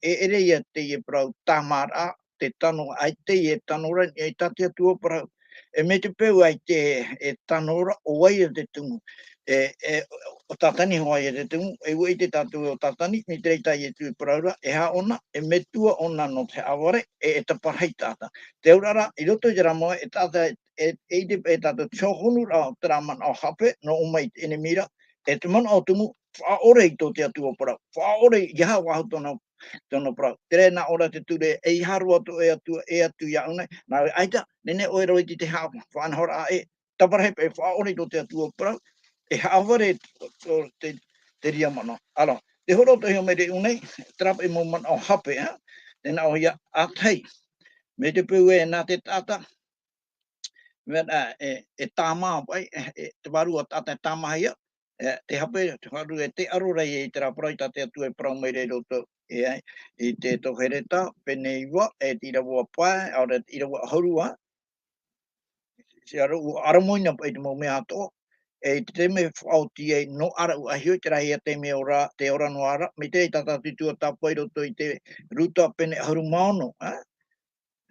ere ia teie parau tamara te tano ai teie tanora e tatia tua parau e me te peu ai te e tanora o ai te tumu o tatani hoa e te tumu e ui te tatu o tatani ni te tai e tu paraura e ha ona e me tua ona no te aware e te parhai tata te urara i roto i ramo e tata e te tatu tsohonu ra o traman o hape no umai ene mira e te man o tumu whaore i tō te atua parau whaore i ha wahu tono parau tere na ora te ture e i haru atu e atu ia unai na aita nene oe roi te hapa whanhora e taparepe e whaore i tō te atua parau e haware te ria mana. Ala, te horo to hio me te unei, trap e mo man o hape, tena o ia atai. Me te peu e nā te tata, e tāmaa pai, te waru o tata tāmaa ia, te hape, te waru e te arora i te raparai tate atu e parau mai re roto i te tohereta, pene iwa, e te Irava pai, ora te Irava Ahuru, se aramoina pai te mo mea atoa, e te me whaoti e no ara ua hiu te rahi a te me ora, te ora no ara, me te tata tuatapapa i roto i te ruta pene Ahuru maono,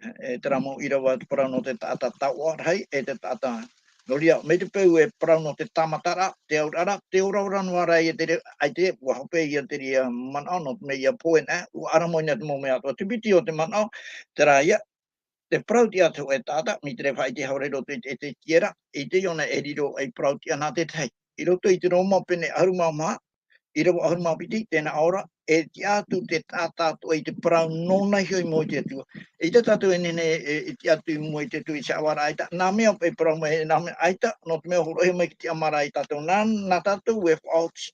e te ramo Irava te parau no te tata taua rai, e te tata noria, me te peu e parau no te tamatara, te aurara, te ora no ara i te ai te, ua hope i te ria manao, no me ia poen, ua aramoina te mo mea toa, te piti o te manao, te raia, te prauti atu e tata, mi te rewhai te haure roto i te tiera, i te iona e riro ai prauti ana te tei. I roto i te roma pene Ahuru maa, i rawa Ahuru maa piti, tēnā ora, e te atu te tata atu i te prau nona hio i mo i te atua. I te tatu e nene e te atu i mo i te atu i sawara aita, nā mea e prau mai, nā mea aita, no te mea horo e mai ki te amara i tatu. Nā tatu e whaoti,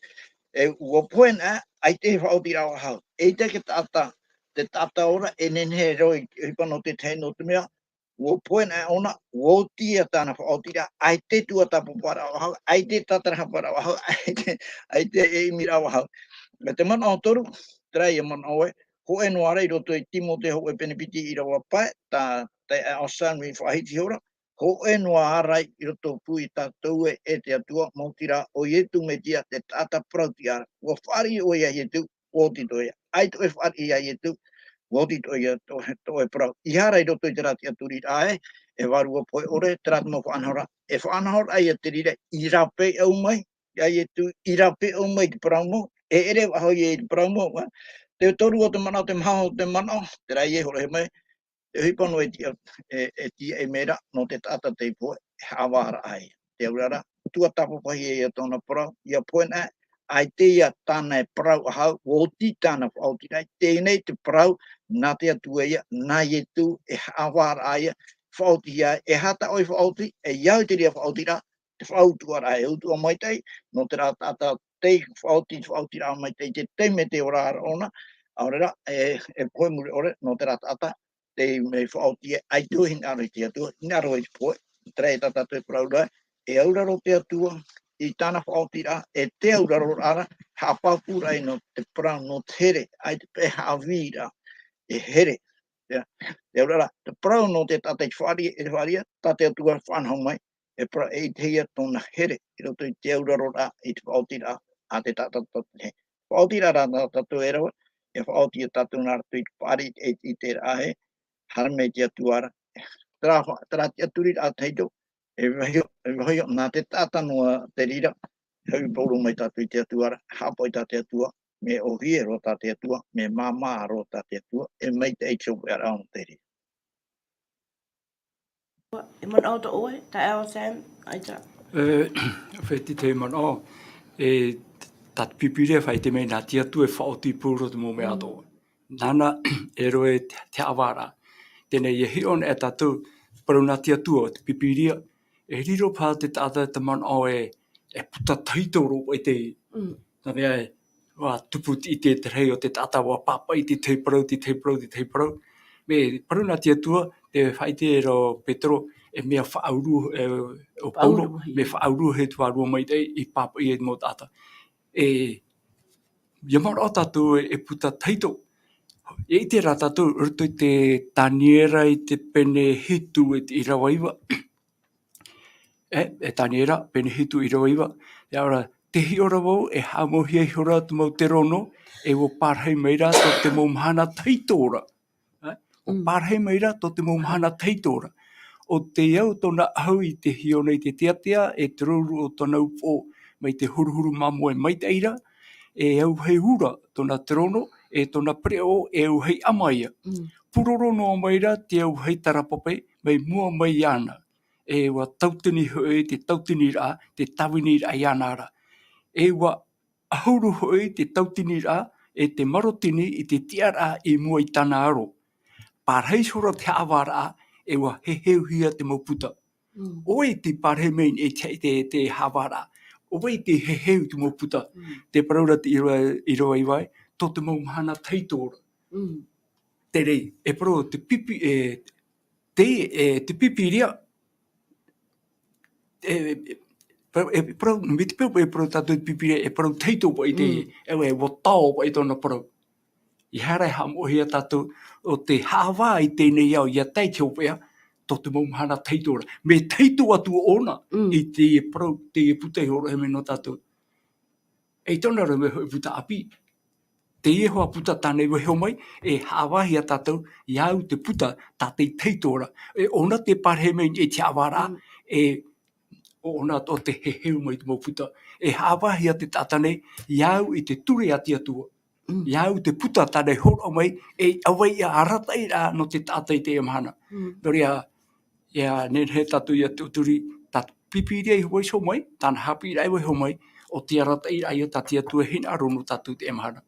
e ua poen ai te whaoti rawa hau. E te ke tata, te tata ora e nene roi hipa no te tei no te mea ua poen ona ua tia tana whaotira ai te tuatapaparaa hau ai te tataraparaa hau ai te e mira hau me te mana o toru trai e mana oe ho e noara i roto i timo te ho e penepiti i rawa pai ta te o sanwi whahiti hora ho e noara i roto pui tatou e te atua mautira o ietu me tia te tata prautia ua whari o ia ietu o titoia ai to e whari ia ietu Wodi to ia to e pro. Ihara i roto i te rati aturi ae, e warua poe ore, te rati mo whaanhora. E whaanhora ai a te rire, i rape au mai, ai e tu, i rape au mai te paraumo, e ere waho i e te paraumo, te toru o te mana, te maha o te mana, te rai e hore he mai, te hipano e tia e mera, no te tata te poe, hawara ai. Te aurara, tuatapapa hi e tona parau, ia poe nā, ai te ia tāna e parau ahau, o ti tāna whaotirai, tēnei te parau, nā te atua ia, nā i tu, e hawara aia, whaoti ia, e hata oi whaoti, e iau te ria whaotira, te whaotua rai, e utua maitai, no te rā tata te whaoti rā maitai, te te me te ora ara ona, aurera, e poe muri ore, no te rā tata, te me whaoti ai tu hinga aro i te atua, hinga aro i te poe, tre tata te parau rai, e auraro te atua, i tāna whaotira, e te auraro ara, hapapura i no te parau no tere, ai te pe hawira, e here. Te aurara, te parau no te tate wharia, e wharia, tate atua whanhau mai, e pra e teia tōna here, i roto i te auraro ra, i te whaotira, a te tata he. Whaotira ra na tatu e rawa, e whaotia tatu nā ratu i te pari, i te rahe, harme te atuara. Tera te aturi a teito, e wahio, nā te tata noa te rira, hau pauru mai tatu i te atuara, hapoi ta te atua, me o hie ro ta te atua, me mama ro ta te atua, e mai te eicho pe arao te rira. E man au ta oe, ta eo Sam, aita. Wheti te man o, e tat pipirea whai te mei nā tia tu e whaoti pūro te mō mea tō. Nana e roe te awara. Tēnei e hion e tatu, paru nā tia tu o te pipirea, e riro pā te tata te man o e puta taitoro o te tane ai, wa tupu i te rei o te tata wa papa i te te parau. Me paru nā tia tua, te whaite e ro Petro, e mea whauru o Paulo, me whauru he tuarua maite i papa i e mō tata. E yamara o tatu e puta taito. E te rā tatu, ruto i te taniera i te pene hitu e te Irava iwa. E taniera, pene hitu Irava iwa. E ora, te hiora wau e hamohia hiora te mau te rono e o parhei meira to te mau mahana teitora. O parhei meira to te mau mahana teitora. O te iau tona au i te hiona i te tiatia e te ruru o tona upo mai te huruhuru mamoe maiteira e au hei hura tona te rono e tona preo e au hei amaia. Puroro no maira te au hei tarapape mai mua mai ana. E wa tautini hoi te tautini rā, te tawini rā ianara. E wa ahuru hoi te tautini rā e te marotini i te tiara i mua i tana aro. Parhei sura te awara e wa he heuhia te mauputa. Oi te parhei mein e te hawara. Oi te he heu te mauputa. Te paraura te iroa iwai, to te mau mahana teitora. Te rei, e pro te pipi te pipiria pro me te peo e pro tato te pipiria e pro teito po i te e wo tau po i tona pro. I harai hamohia tato o te hawa i tēnei au ia tei te opea to te mau mahana teitora. Me teito atu ona i te pro te putei horo he me no tato. E tona rau me hoi puta api. Te hoa puta tānei weho mai, e hawahia tātou, iau te puta tātei teitora. E ona te parhe mei e te awara, e ona to te heheu mai te mau puta. E hawahia te tātanei, iau i te ture ati atua. Iau te puta tānei horo mai, e awai ia aratai rā no te tātei te amahana. Nori ia nen he tātou ia tūturi, tātou pipiria i huai so mai, tāna haapiiraa i weho mai, o te aratai rā ia tātia tua hina arono tātou te amahana.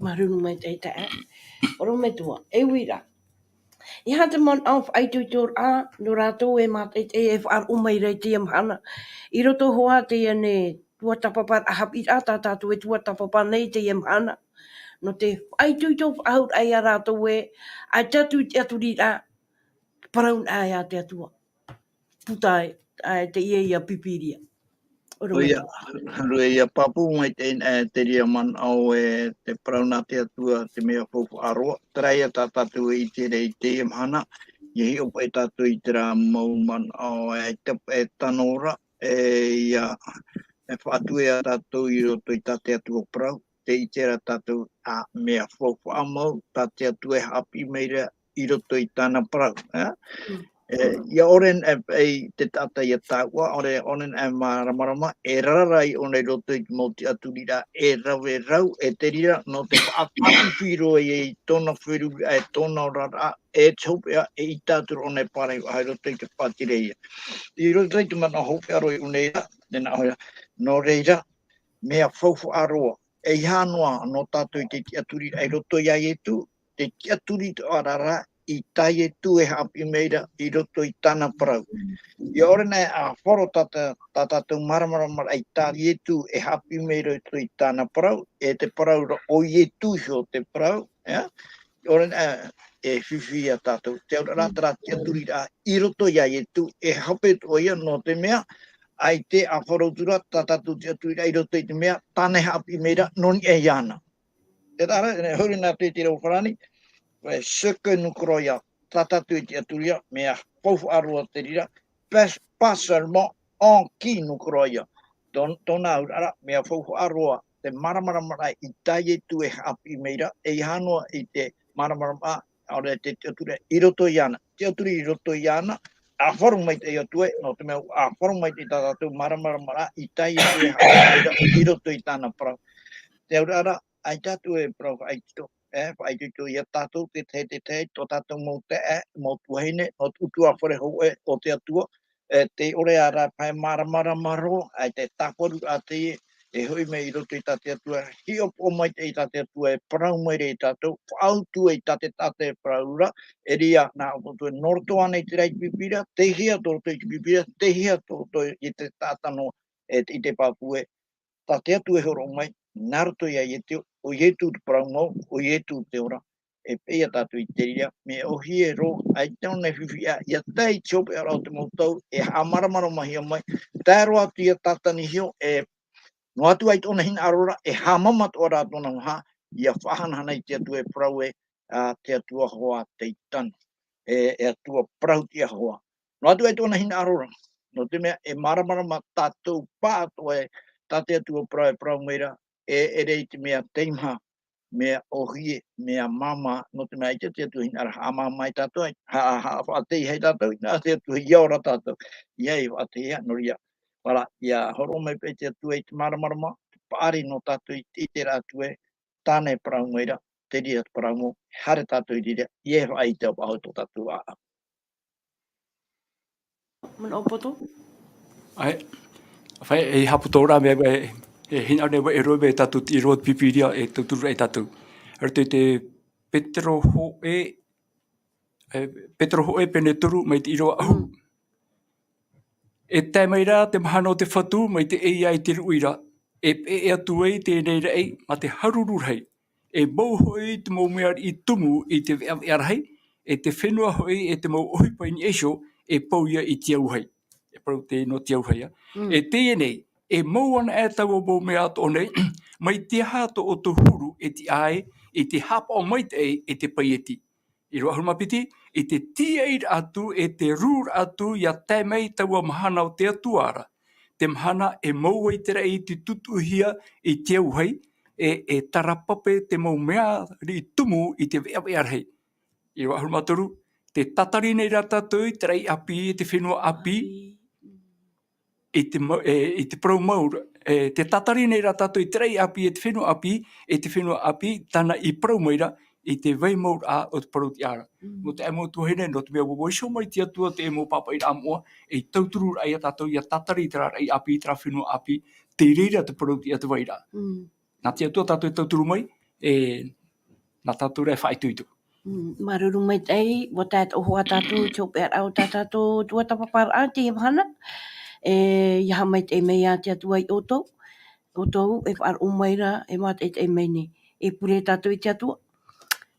Marunu mai te tae. Oro me tua, e wira. I hata mon auf ai tui tōr a, no rātou e mātai te e whaar umai rei te amhana. I roto hoa te ane tuatapapa haapiiraa tā tātou e tuatapapa nei te amhana. No te ai tui tō whaahut ai a rātou e, ai tatu te aturira, paraun ai a te atua. Putai, ai te ie ia pipiria. Oro me Oia, tua. rue ia papu mai te ria man au e te prauna te atua te mea fōfu aroa. Traia tā tātou i te rei te imhana. Ia hi opa e tātou i te rā mau man au e te tanora. E ia e whaatue a tātou i roto i tate atua prau. Te i te rā tātou a mea fōfu amau. Tate atua e hapi meira i roto i tāna prau. Ia oren e te tata ia tāua, oren e maramarama, e rarai o nei roto i mauti aturira, e rawe rau, e te rira, no te whaakapipiro e tōna whiru, e tōna rara, e tōpea, e i tāturu o nei pārei, ai roto i te whatireia. I roto i te mana hope aroi o nei ra, no reira, mea whauwha aroa, e hanoa no tātou i te tiaturira, e roto ia etu, te tiaturira o arara, i taie tu e hapi meira i roto i tāna parau. I orena a whoro tātou maramarama i taie tu e hapi meira i tāna parau, e te parau o i tu hio te parau, I orena e whiwhi a tātou. Te ora rātara tia turira i roto i tu e hape o ia no te mea, ai te a whorotura tātou tia turira i roto i te mea, tāne hapi meira noni e iana. Te tara, hori nā te tira o wharani, e seke nukroia tātātou i te aturia, mea poufu arua te rira, pasarma on ki nukroia. Tōna urara, mea poufu arua, te maramaramara i taie tu e hapi meira, e hanoa i te maramaramara, aore te aturia i roto i ana. Te aturia i roto i ana, a wharu mai te atue, no te mea a wharu mai te tātātou maramaramara i taie tu e hapi meira, i roto i tāna parau. Te urara, ai tātou e parau ai tito. Ai tu ia tātou te tō tātou mō te mō tuahine, o utua whare hou o te atua, te ore ara pai maramara maro, ai te taporu a te e hui me i roto i tate atua, hi opo mai te i tate atua e parau mai re i tātou, whaautu e tate paraura, e ria nā opo e norto ana i te rei pipira, te hia tō i te pipira, te hia tō i te tātano i te papue, tate atu e horo mai, naruto ia ietio, o ietu te parangau, o ietu te ora, e peia tātou i te ria, me o hie ro, ai tēnā nei whiwhia, ia tei tiope arau te mautau, e hamaramara mahia mai, tēro atu ia tātani hio, e no atu ai tōna hina arora, e hamamat ora tōna ngaha, ia whahanahana i te atu e parau e, te atua hoa te itani, e atua parau tia hoa. No atu ai tōna hina arora, no te mea e maramarama tatou pātoa e tate atua prau meira e rei te mea teimha, mea ohie, mea mama, no te mea i te atua hina hama mai tatou, whaatei hei tatou, nā te atua iaora tatou, iei whaatei hea noria. Wala, ia horo mai pe te atua i te maramarama, paari no tatou i te rātua e, tāne prau meira, te ria prau mo, hare tatou i ria, ie whai te apahau tō tatou a. Mana opoto? Ai, whai e haputora me e hina ne e roe me tatu i roe pipiria e tuturu e tatu. Arto te Petro ho e pene turu mai te iro ahu. E tai mai rā te mahano te whatu mai te eia i te ruira. E atu ei tēnei rei ma te haruru rei. E mau hoi te mau mea i tumu i te vea rei. E te whenua hoi e te mau ohipa ni esho e pauia i te au hei. E pau te no te au hei. E tēnei, e mau ana e tau o mau mea ato nei, mai te hato o te huru e te ai, e te hapa o maite e te paieti. I roa hulmapiti, e te TIATURIRAA atu, e te rūr atu, ia tēmei taua mahana o te atuara. Te mahana e maua i te rei te tutuhia i te auhei, e tarapape te mau mea ri tumu i te vea rei. I roa hulmatoru, te tatari nei rā tātou i te rei api, e te whenua api, i te prau maura, te tatari nei rā tātou i te rei api, e te whenua api, tana i prau maira, i te vei maura a o te prau ti ara. No te emo tuhene, no te mea wawoisho mai te atua te emo papa i rā mua, e tauturu ai a tātou i a tatari i te rā rei api, i te rā whenua api, te reira te prau ti atu waira. Nā te atua tātou i tauturu mai, nā tātou rei whaituitu. Maruru mai tei, wa tāt oho a tātou, tō pēr au tātou, tuatapaparaa te hana. Iaha mai te mei a te atua i otou. Otou, e whaar o maira, e mata e te mei ni. E pure tātou i te atua.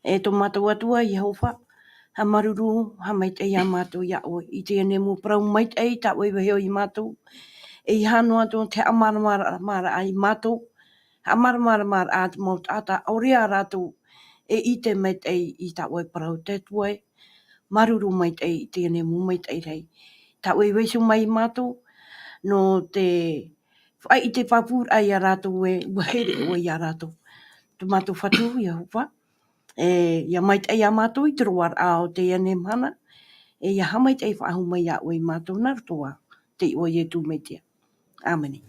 E tō mātou atua, i hauwha. Ha maruru, ha mai te ia mātou ia oi. I te ene mo prau mai te ei, tā oi waheo i mātou. E i hano ato te amaramara ai mātou. Amaramara a te mau tāta, aurea rātou. E i te mai te ei, i tā oi prau te tuai. Maruru mai te ei, i te ene mo mai te ei rei. Tā oi weisu mai i mātou. No te whai i te whapur ai a rātou e wahere o i a rātou. Tu mātou whatu i a hupa. Ia mai te ia mātou i te roar ao te ane mana. Ia hamai te whahu mai a oi mātou na rotoa. Te oi e tū meitea. Āmeni.